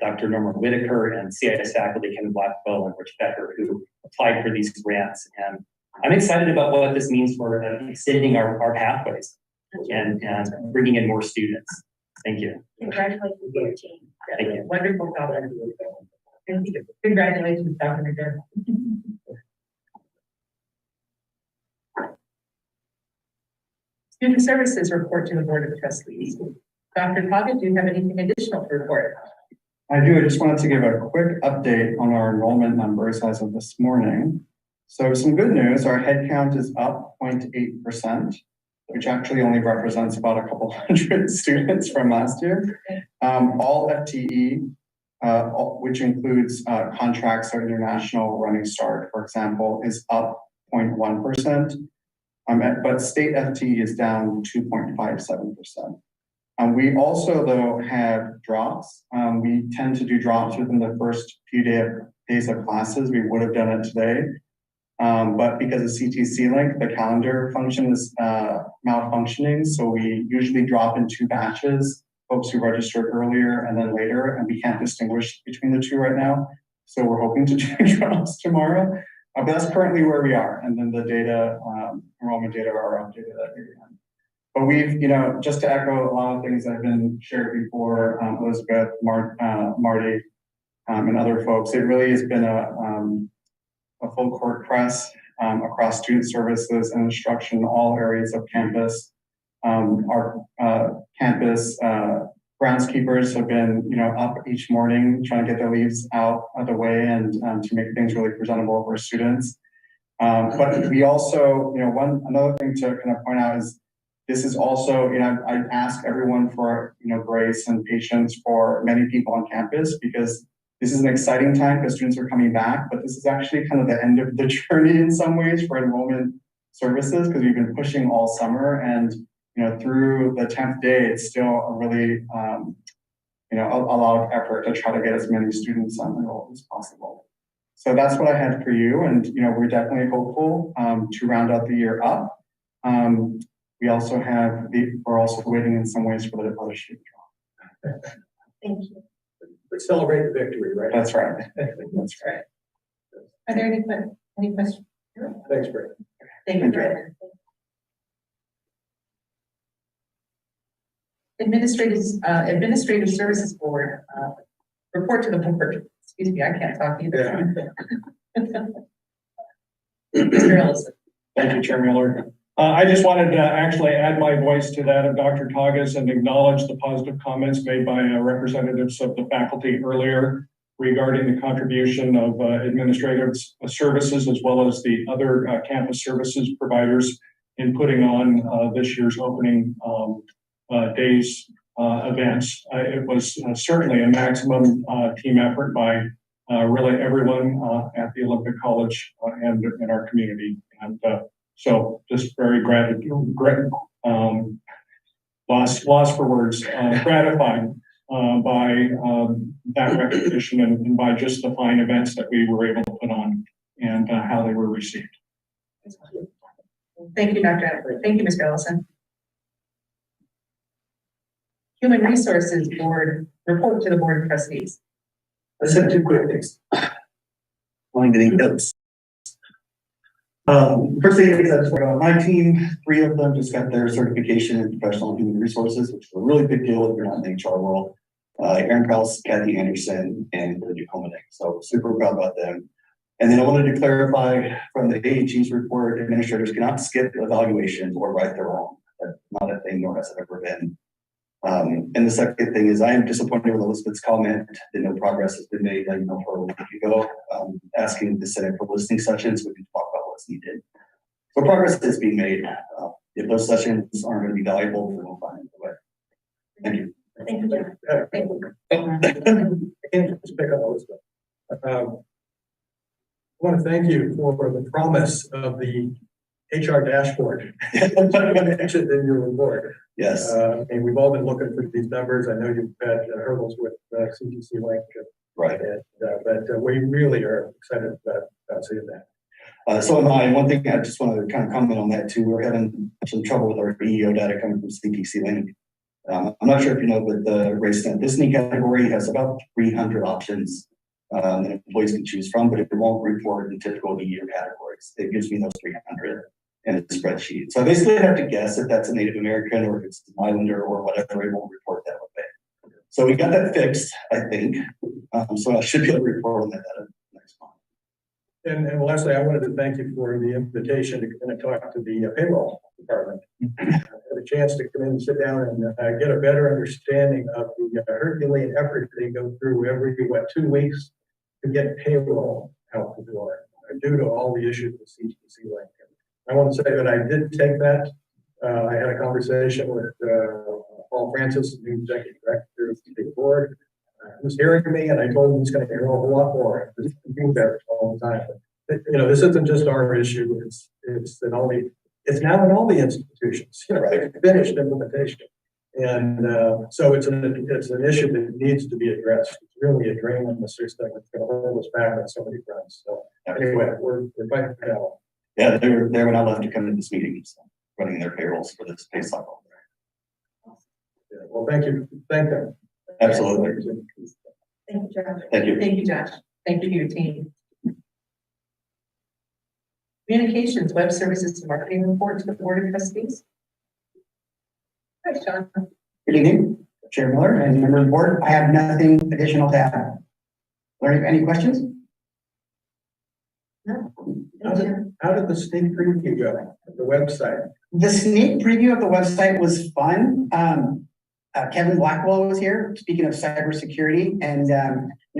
Dr. Norma Whitaker, and CIS faculty Ken Blackwell and Rich Becker, who applied for these grants. And I'm excited about what this means for extending our pathways and bringing in more students. Thank you. Congratulations to your team. Thank you. Wonderful job. Thank you. Congratulations, Dr. McGinn. Student Services report to the Board of Trustees. Dr. Toggett, do you have anything additional to report? I do. I just wanted to give a quick update on our enrollment numbers as of this morning. So some good news, our head count is up 0.8%, which actually only represents about a couple hundred students from last year. All FTE, which includes contracts or international running start, for example, is up 0.1%. But state FTE is down 2.57%. We also, though, have drops. We tend to do drops within the first few days of classes. We would have done it today. But because of CTC link, the calendar function is malfunctioning. So we usually drop in 2 batches, folks who registered earlier and then later, and we can't distinguish between the 2 right now. So we're hoping to do drops tomorrow. But that's currently where we are. And then the data, enrollment data are updated at the end. But we've, just to echo a lot of things that have been shared before, Elizabeth, Marty, and other folks, it really has been a full court press across student services and instruction in all areas of campus. Our campus groundskeepers have been, up each morning trying to get their leaves out of the way and to make things really presentable for students. But we also, another thing to kind of point out is this is also, I ask everyone for, grace and patience for many people on campus, because this is an exciting time because students are coming back, but this is actually kind of the end of the journey in some ways for enrollment services, because we've been pushing all summer, and through the 10th day, it's still a really a lot of effort to try to get as many students enrolled as possible. So that's what I had for you, and we're definitely hopeful to round out the year up. We also have we're also waiting in some ways for the other shoe to drop. Thank you. Let's celebrate the victory, right? That's right. That's right. Are there any questions? Thanks, Brett. Thank you, Brett. Administrative Services Board, report to the board. Excuse me, I can't talk either. Mr. Ellison. Thank you, Chair Miller. I just wanted to actually add my voice to that of Dr. Tagas and acknowledge the positive comments made by representatives of the faculty earlier regarding the contribution of administrative services as well as the other campus services providers in putting on this year's opening days events. It was certainly a maximum team effort by really everyone at the Olympic College and in our community. And so just very lost for words, gratified by that recognition and by just the fine events that we were able to put on and how they were received. Thank you, Dr. Adler. Thank you, Mr. Ellison. Human Resources Board, report to the Board of Trustees. I just have 2 quick things. Wanting to think notes. First thing is I just want my team, 3 of them just got their certification in professional and human resources, which is a really big deal if you're not in the HR world. Aaron Krause, Kathy Anderson, and Bridget Coleman. So super proud about them. And then I wanted to clarify from the AHE's report, administrators cannot skip evaluations or right their own. That's not a thing, nor has it ever been. And the second thing is I am disappointed with Elizabeth's comment that no progress has been made, for a week ago, asking the Senate for listening sessions. We can talk about what's needed. So progress is being made. If those sessions aren't going to be valuable, then we'll find a way. Thank you. Thank you, John. Thank you. And just pick up Elizabeth. I want to thank you for the promise of the HR dashboard. Mentioned in your report. Yes. And we've all been looking for these numbers. I know you've had hurdles with CTC Link. Right. But we really are excited about seeing that. So am I. One thing I just want to kind of comment on that too. We're having some trouble with our EEO data coming from CTC Link. I'm not sure if you know, but the race and ethnicity category has about 300 options that employees can choose from, but it won't report the typical EEO categories. It gives me those 300 in a spreadsheet. So I basically have to guess if that's a Native American or if it's an Islander or whatever. It won't report that way. So we got that fixed, I think. So I should be able to report on that next month. And lastly, I wanted to thank you for the invitation to come and talk to the payroll department. I had a chance to come in and sit down and get a better understanding of the Herculean effort they go through every, 2 weeks to get payroll out the door due to all the issues with CTC Link. I want to say that I did take that. I had a conversation with Paul Francis, the new executive director of the board. He was hearing me, and I told him he's going to hear a whole lot more. This is better all the time. But, this isn't just our issue. It's now in all the institutions. Right? Finished implementation, and so it's an issue that needs to be addressed. It's really a drain on the system. It's going to hold us back on so many fronts. So anyway, we're fighting it out. Yeah, they were there when I left to come to this meeting, so running their payrolls for this pay cycle. Yeah, well, thank you. Thank them. Absolutely. Thank you, Josh. Thank you. Thank you, Josh. Thank you to your team. Communications, web services, and marketing report to the Board of Trustees. Hi, Sean. Good evening, Chair Miller and members of the board. I have nothing additional to add. Are there any questions? No. How did the sneak preview go at the website? The sneak preview of the website was fun. Kevin Blackwell was here, speaking of cybersecurity, and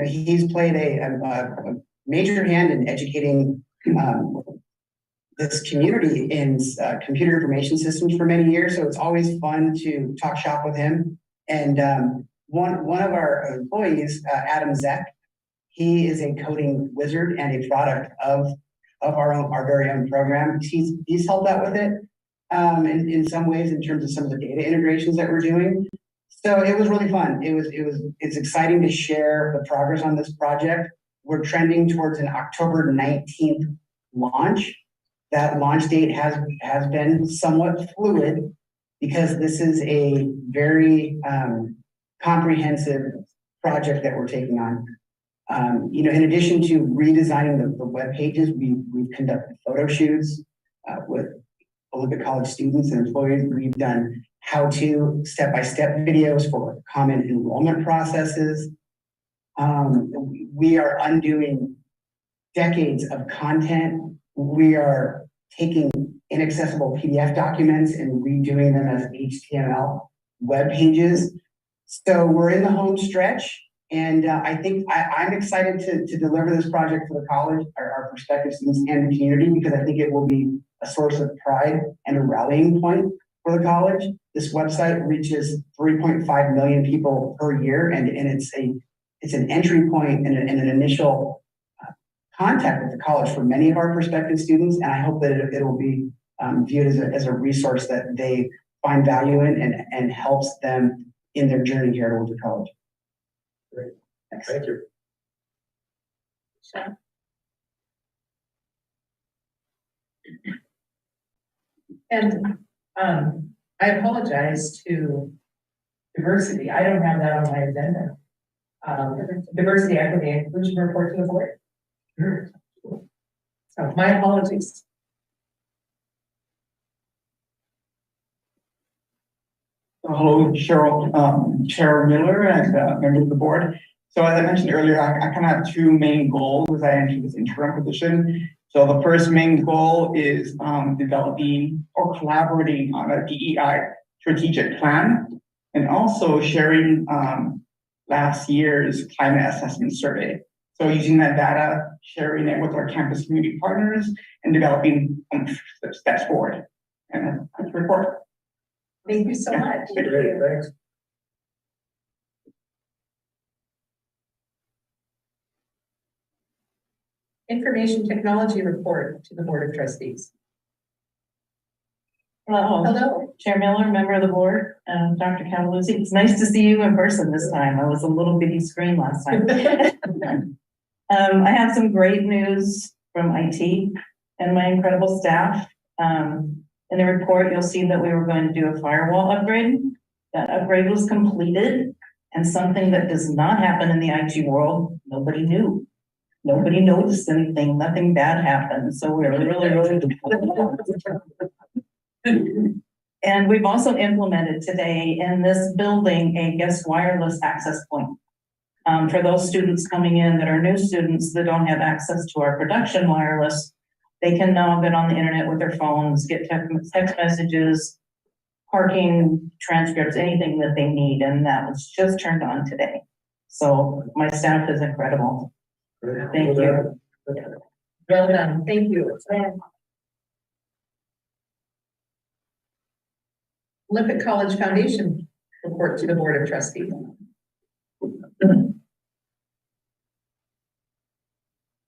he's played a major hand in educating this community in computer information systems for many years. So it's always fun to talk shop with him. And one of our employees, Adam Zeck, he is a coding wizard and a product of our very own program. He's helped out with it in some ways in terms of some of the data integrations that we're doing. So it was really fun. It's exciting to share the progress on this project. We're trending towards an October 19th launch. That launch date has been somewhat fluid because this is a very comprehensive project that we're taking on. In addition to redesigning the web pages, we've conducted photo shoots with Olympic College students and employees. We've done how-to step-by-step videos for common enrollment processes. We are undoing decades of content. We are taking inaccessible PDF documents and redoing them as HTML web pages. So we're in the home stretch. And I think I'm excited to deliver this project for the college, our prospective students and the community, because I think it will be a source of pride and a rallying point for the college. This website reaches 3.5 million people per year, and it's an entry point and an initial contact with the college for many of our prospective students. And I hope that it will be viewed as a resource that they find value in and helps them in their journey here at Woodley College. Great. Thank you. Sean. And I apologize to diversity. I don't have that on my agenda. Diversity, equity, and inclusion report to the board. Sure. So my apologies. Hello, Cheryl, Chair Miller and members of the board. So as I mentioned earlier, I kind of have two main goals as I enter this interim position. So the first main goal is developing or collaborating on a DEI strategic plan, and also sharing last year's climate assessment survey. So using that data, sharing it with our campus community partners, and developing steps forward. And that's the report. Thank you so much. Great, thanks. Information technology report to the Board of Trustees. Hello. Hello. Chair Miller, member of the board, and Dr. Cataluzzi. It's nice to see you in person this time. I was a little bitty screen last time. I have some great news from IT and my incredible staff. In the report, you'll see that we were going to do a firewall upgrade. That upgrade was completed, and something that does not happen in the IT world, nobody knew. Nobody noticed anything, nothing bad happened, so we're really And we've also implemented today in this building a guest wireless access point. For those students coming in that are new students that don't have access to our production wireless, they can now get on the internet with their phones, get text messages, parking transcripts, anything that they need, and that was just turned on today. So my staff is incredible. Thank you. Well done. Thank you. Olympic College Foundation report to the Board of Trustees.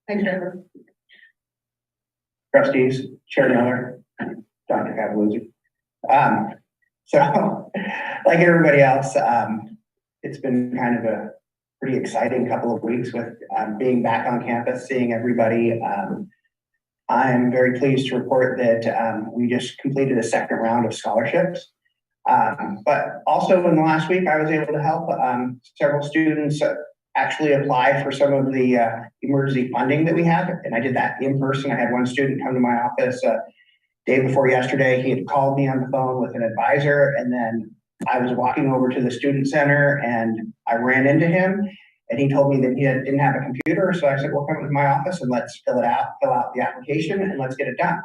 Hi, Trevor. Trustees, Chair Miller, Dr. Cataluzzi. So, like everybody else, it's been kind of a pretty exciting couple of weeks with being back on campus, seeing everybody. I'm very pleased to report that we just completed a second round of scholarships. But also in the last week, I was able to help several students actually apply for some of the emergency funding that we have. And I did that in person. I had one student come to my office day before yesterday. He had called me on the phone with an advisor, and then I was walking over to the student center and I ran into him, and he told me that he didn't have a computer. So I said, well, come to my office and let's fill out the application and let's get it done.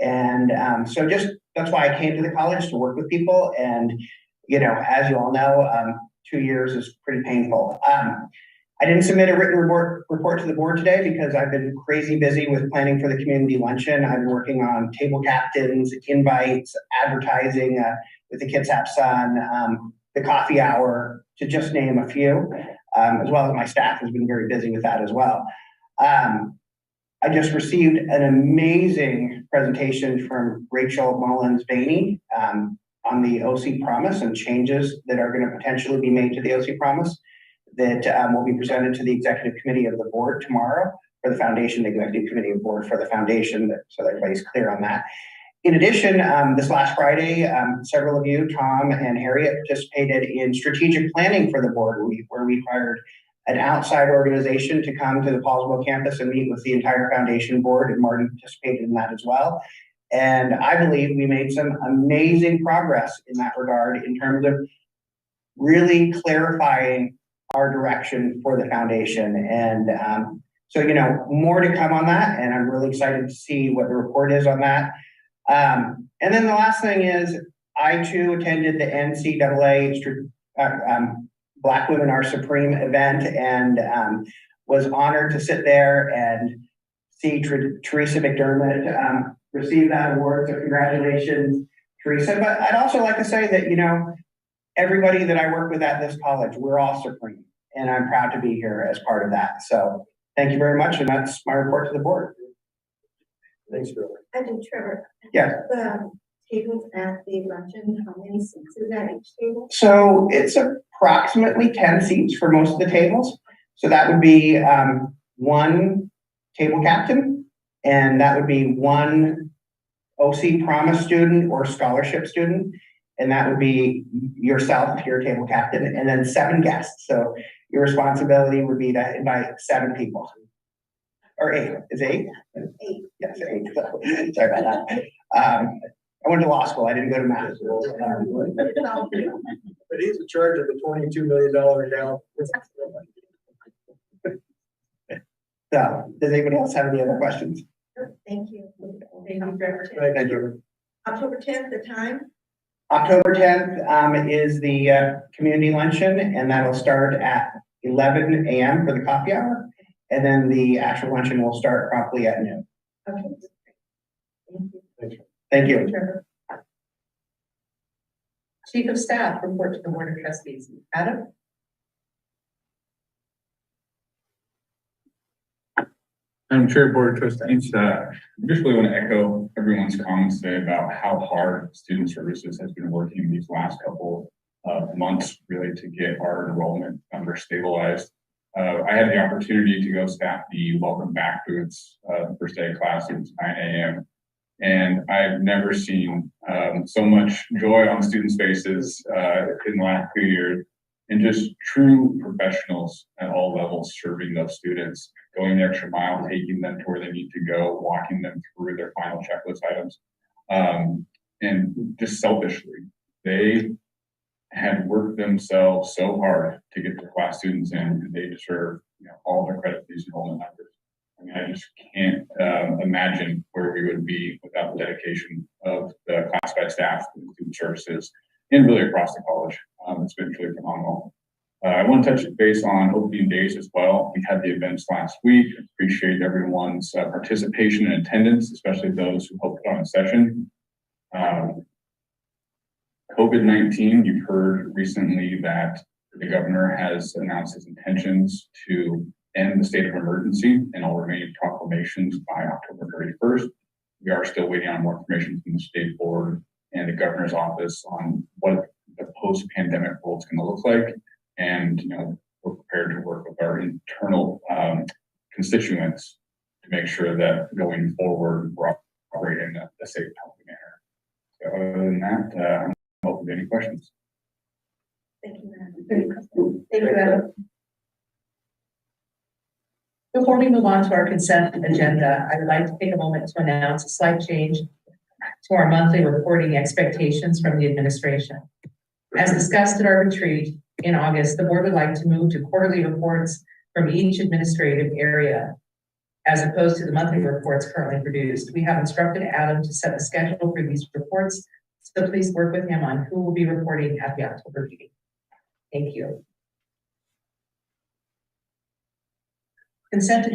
And so just, that's why I came to the college, to work with people. And, you know, as you all know, 2 years is pretty painful. I didn't submit a written report to the board today because I've been crazy busy with planning for the community luncheon. I've been working on table captains, invites, advertising with the Kitsap Sun, the coffee hour, to just name a few, as well as my staff has been very busy with that as well. I just received an amazing presentation from Rachel Mullins-Bainey on the OC Promise and changes that are going to potentially be made to the OC Promise that will be presented to the executive committee of the board tomorrow for the foundation, the executive committee of board for the foundation, so that everybody's clear on that. In addition, this last Friday, several of you, Tom and Harriet, participated in strategic planning for the board, where we hired an outside organization to come to the Paulsville campus and meet with the entire foundation board, and Martin participated in that as well. And I believe we made some amazing progress in that regard in terms of really clarifying our direction for the foundation. And so, you know, more to come on that, and I'm really excited to see what the report is on that. And then the last thing is, I too attended the NCAA Black Women Are Supreme event, and was honored to sit there and see Teresa McDermott receive that award. So congratulations, Teresa. But I'd also like to say that, you know, everybody that I work with at this college, we're all supreme, and I'm proud to be here as part of that. So thank you very much, and that's my report to the board. Thanks, Trevor. I do, Trevor. Yeah. The tables at the luncheon, how many seats is at each table? So it's approximately 10 seats for most of the tables. So that would be one table captain, and that would be one OC Promise student or scholarship student, and that would be yourself, your table captain, and then 7 guests. So your responsibility would be to invite 7 people. Or 8. Is it 8? 8. Yes, 8. So, sorry about that. I went to law school. I didn't go to math school. But he's in charge of the $22 million endowment. So, does anybody else have any other questions? Thank you. Thank you. October 10th, the time? October 10th is the community luncheon, and that'll start at 11 a.m. for the coffee hour. And then the actual luncheon will start promptly at noon. Okay. Thank you. Thank you. Trevor. Chief of Staff, report to the Board of Trustees. Adam? Madam Chair, Board of Trustees, I just really want to echo everyone's comments today about how hard student services has been working these last couple of months really to get our enrollment numbers stabilized. I had the opportunity to go staff the welcome back booths first day of class. It was 9 a.m. And I've never seen so much joy on students' faces in the last 2 years, and just true professionals at all levels serving those students, going the extra mile, taking them to where they need to go, walking them through their final checklist items. And just selfishly, they had worked themselves so hard to get their class students in, and they deserve all the credit for these enrollment numbers. I mean, I just can't imagine where we would be without the dedication of the classified staff, and student services, and really across the college. It's been truly phenomenal. I want to touch base on opening days as well. We had the events last week. Appreciate everyone's participation and attendance, especially those who helped put on a session. COVID-19, you've heard recently that the governor has announced his intentions to end the state of emergency and all remaining proclamations by October 31st. We are still waiting on more information from the state board and the governor's office on what the post-pandemic world is going to look like. And we're prepared to work with our internal constituents to make sure that going forward we're operating in a safe, healthy manner. So other than that, I'm open to any questions. Thank you, Adam. Thank you, Adam. Before we move on to our consent agenda, I would like to take a moment to announce a slight change to our monthly reporting expectations from the administration. As discussed at our retreat in August, the board would like to move to quarterly reports from each administrative area, as opposed to the monthly reports currently produced. We have instructed Adam to set the schedule for these reports, so please work with him on who will be reporting at the October meeting. Thank you. Consent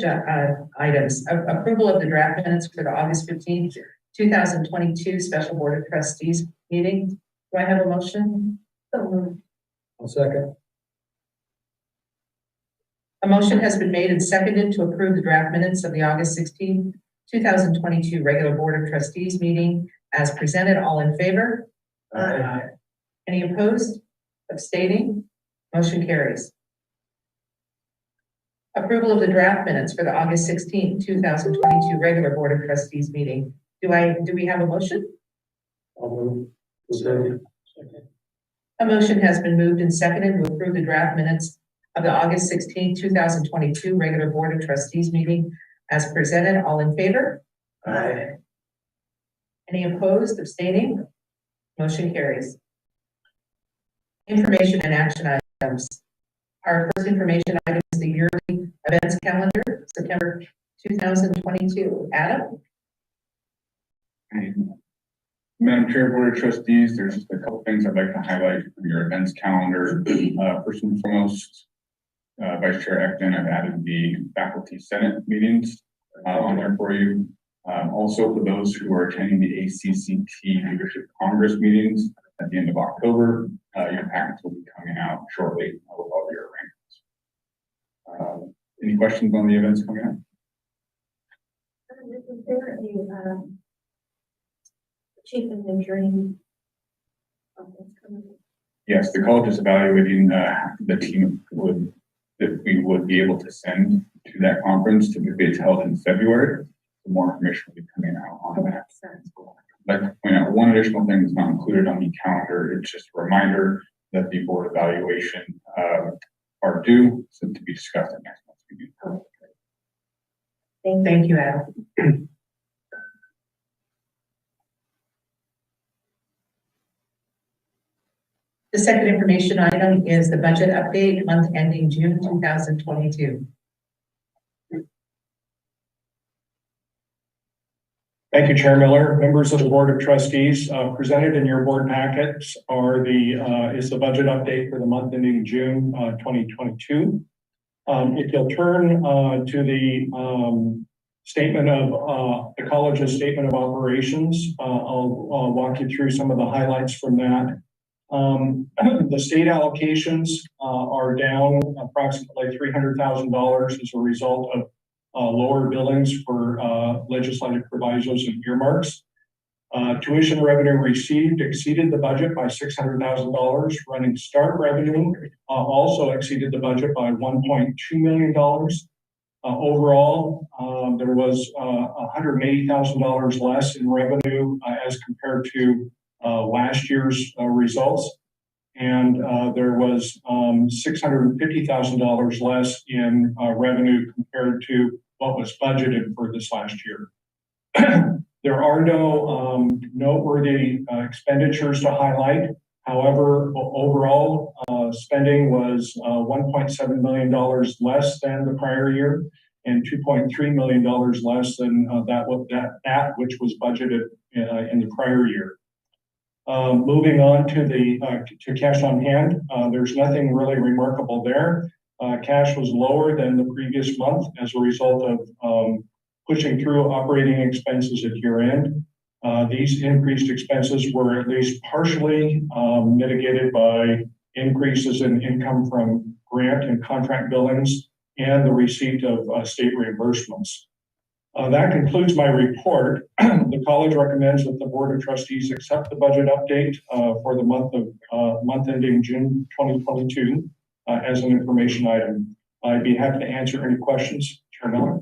items. Approval of the draft minutes for the August 15th, 2022 Special Board of Trustees meeting. Do I have a motion? So moved. I'll second. A motion has been made and seconded to approve the draft minutes of the August 16th, 2022 regular Board of Trustees meeting as presented. All in favor? Aye. Any opposed? Abstaining? Motion carries. Approval of the draft minutes for the August 16th, 2022 regular Board of Trustees meeting. Do we have a motion? I'll move. Second. A motion has been moved and seconded to approve the draft minutes of the August 16th, 2022 regular Board of Trustees meeting as presented. All in favor? Aye. Any opposed? Abstaining? Motion carries. Information and action items. Our first information item is the yearly events calendar, September 2022. Adam? Madam Chair, Board of Trustees, there's just a couple things I'd like to highlight from your events calendar. First and foremost, Vice Chair Acton, I've added the Faculty Senate meetings on there for you. Also, for those who are attending the ACCT Leadership Congress meetings at the end of October, your packets will be coming out shortly with all your arrangements. Any questions on the events coming up? Is there a chief of the dream? Yes, the college is evaluating the team that we would be able to send to that conference. Typically, it's held in February. More information will be coming out on that. I'd like to point out one additional thing that's not included on the calendar. It's just a reminder that the board evaluation are due, so to be discussed at next month's meeting. Thank you, Adam. The second information item is the budget update, month ending June 2022. Thank you, Chair Miller. Members of the Board of Trustees, presented in your board packets is the budget update for the month ending June 2022. If you'll turn to the statement of the college's statement of operations, I'll walk you through some of the highlights from that. The state allocations are down approximately $300,000 as a result lower billings for legislative provisos and earmarks. Tuition revenue received exceeded the budget by $600,000. Running start revenue also exceeded the budget by $1.2 million. Overall, there was $180,000 less in revenue as compared to last year's results. And there was $650,000 less in revenue compared to what was budgeted for this last year. There are no noteworthy expenditures to highlight. However, overall spending was $1.7 million less than the prior year and $2.3 million less than that which was budgeted in the prior year. Moving on to cash on hand, there's nothing really remarkable there. Cash was lower than the previous month as a result of pushing through operating expenses at year end. These increased expenses were at least partially mitigated by increases in income from grant and contract billings and the receipt of state reimbursements. That concludes my report. The college recommends that the Board of Trustees accept the budget update for the month ending June 2022 as an information item. I'd be happy to answer any questions. Chair Miller.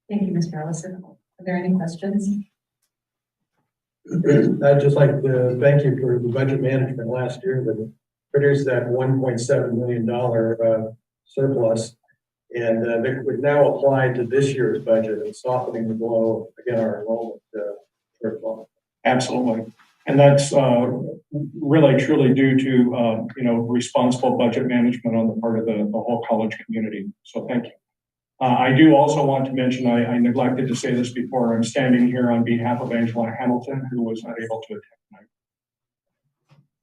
Thank you, Mr. Ellison. Are there any questions? I'd just like to thank you for the budget management last year that produced that $1.7 million surplus. And it would now apply to this year's budget and softening the blow, again, our enrollment shortfall. Absolutely. And that's really truly due to responsible budget management on the part of the whole college community. So thank you. I do also want to mention, I neglected to say this before, I'm standing here on behalf of Angela Hamilton, who was not able to attend tonight.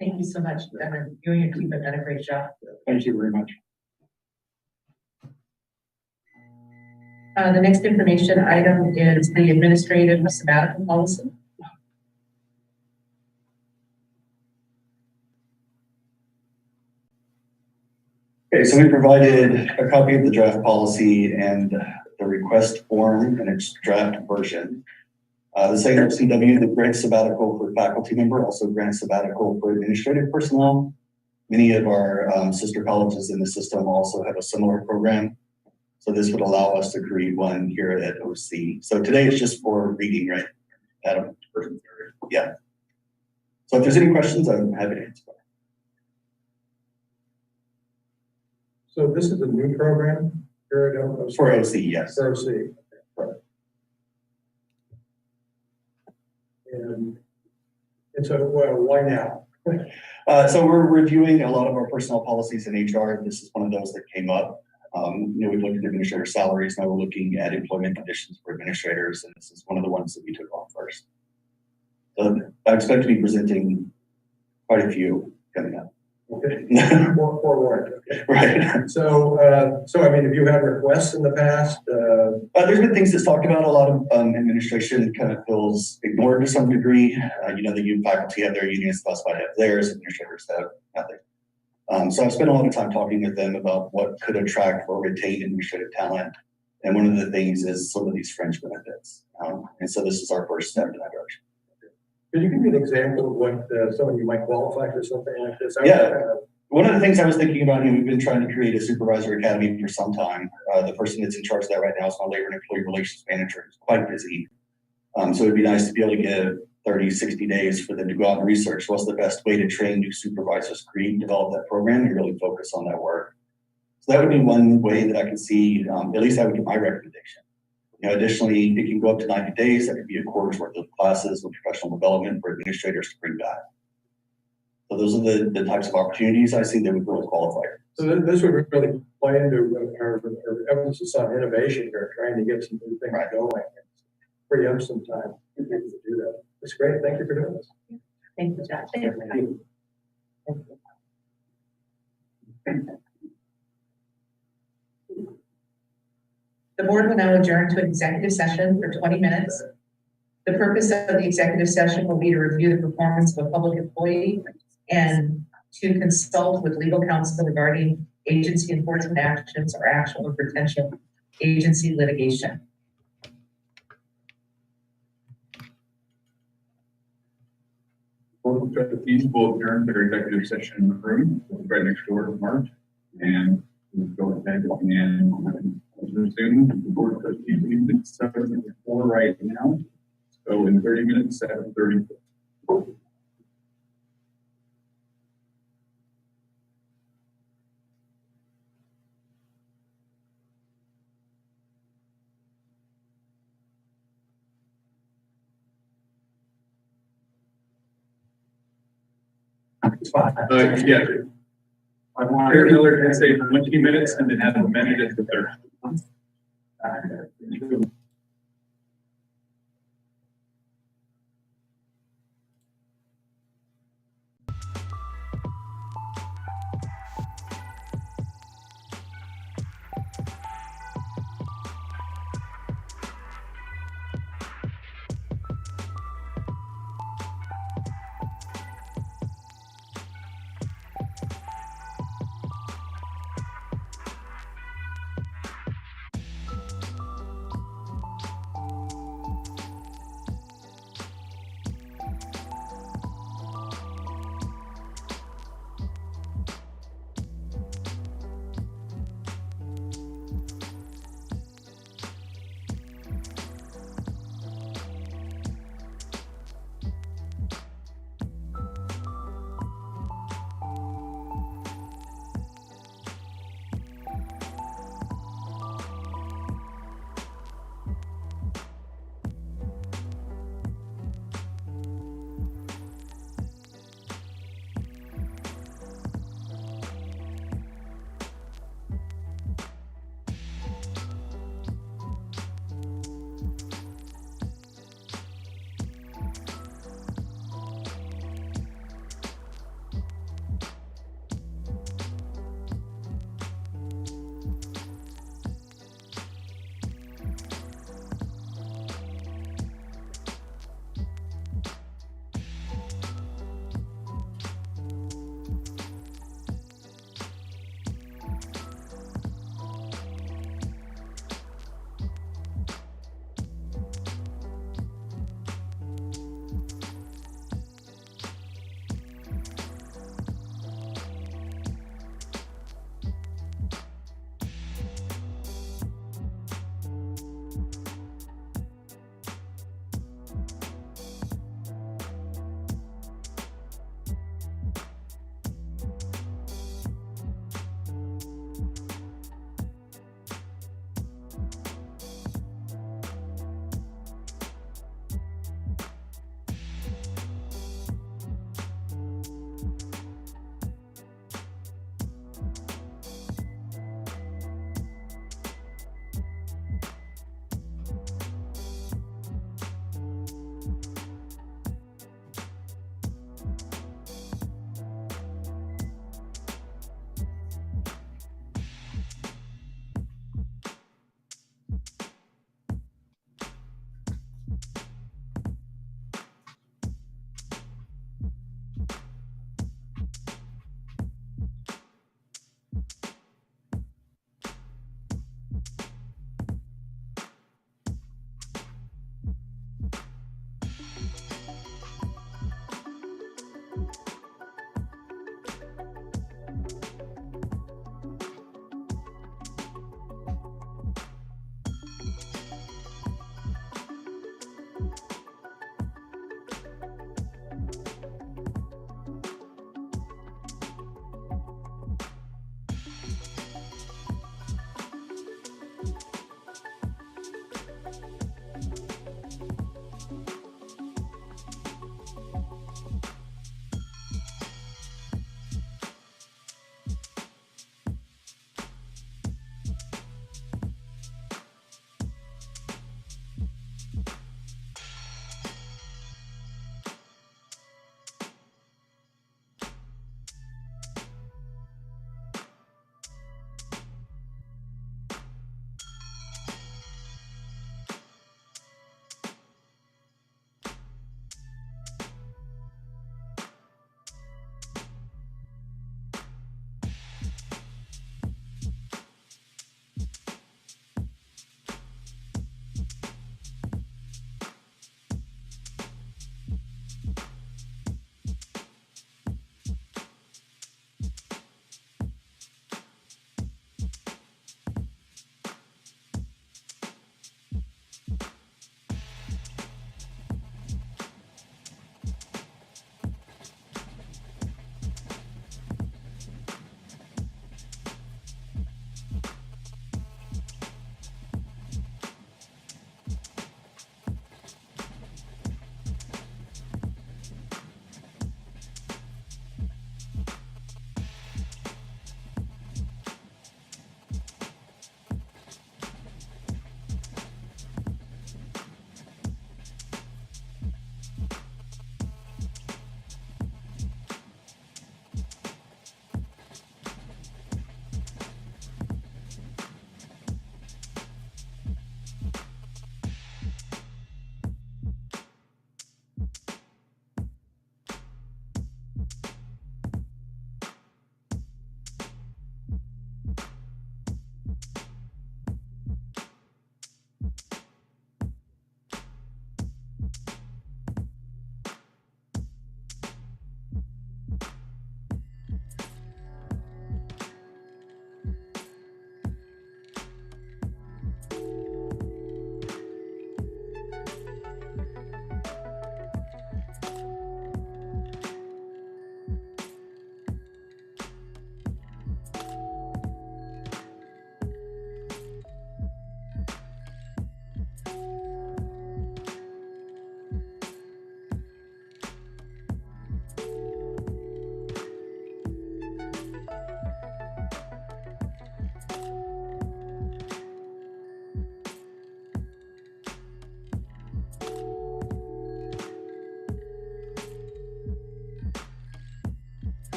Thank you so much. You and your team have done a great job. Thank you very much. The next information item is the administrative sabbatical policy. Okay, so we provided a copy of the draft policy and the request form in its draft version. The same FCW that grants sabbatical for faculty member also grants sabbatical for administrative personnel. Many of our sister colleges in the system also have a similar program. So this would allow us to create one here at OC. So today it's just for reading, right? Adam? Yeah. So if there's any questions, I'm happy to answer. So this is a new program here at OC? For OC, yes. For OC. Right. And so, well, why now? So we're reviewing a lot of our personnel policies in HR. This is one of those that came up. We've looked at administrator salaries. Now we're looking at employment conditions for administrators, and this is one of the ones that we took on first. So I expect to be presenting quite a few coming up. Okay. Forewarned. Okay. Right. So I mean, have you had requests in the past? There's been things that's talked about. A lot of administration kind of feels ignored to some degree. The faculty have their unions, specified have theirs, administrators have nothing. So I've spent a lot of time talking with them about what could attract or retain administrative talent. And one of the things is some of these fringe benefits. And so this is our first step in that direction. Could you give me an example of what some of you might qualify for something like this? One of the things I was thinking about, we've been trying to create a Supervisor Academy for some time. The person that's in charge of that right now is my Labor and Employee Relations Manager, who's quite busy. So it'd be nice to be able to give 30, 60 days for them to go out and research what's the best way to train new supervisors, create, develop that program, and really focus on that work. So that would be one way that I could see, at least that would be my recommendation. Additionally, it can go up to 90 days. That could be a quarter's worth of classes with professional development for administrators to bring back. So those are the types of opportunities I see that would really qualify. So this would really play into our emphasis on innovation here, trying to get some new things going. Free up some time to do that. It's great. Thank you for doing this. Thank you, Josh. Thank you. The board will now adjourn to executive session for 20 minutes. The purpose of the executive session will be to review the performance of a public employee and to consult with legal counsel regarding agency enforcement actions or actual or potential agency litigation. Board of Trustees will adjourn their executive session in the room right next door to March. And we'll go ahead and resume the Board of Trustees meeting at 7:04 right now. So in 30 minutes, 7:30. Yeah. Chair Miller can say 20 minutes and then have a minute at the third.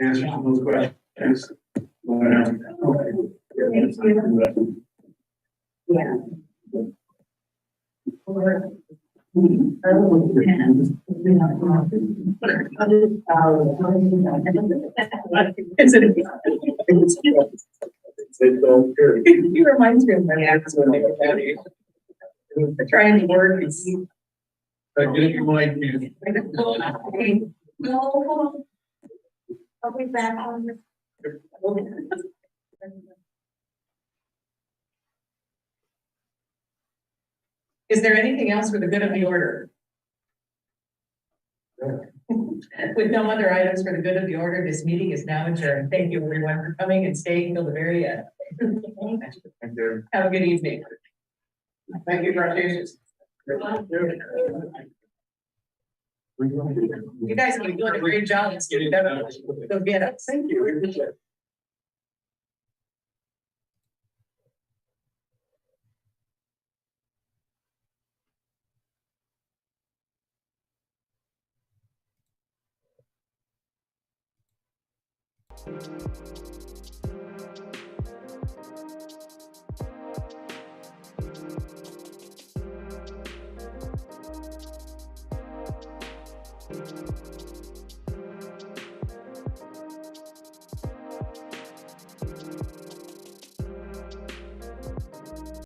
answers to those questions. Yeah. He reminds me of my ex when they were that age. Trying to work and see. Get it in mind, No. I'll be back on the. Is there anything else for the good of the order? With no other items for the good of the order, this meeting is now adjourned. Thank you everyone for coming and staying till the very end. Have a good evening. Thank you, trustees. You guys keep doing a great job. Let's get it done. Go get us. Thank you.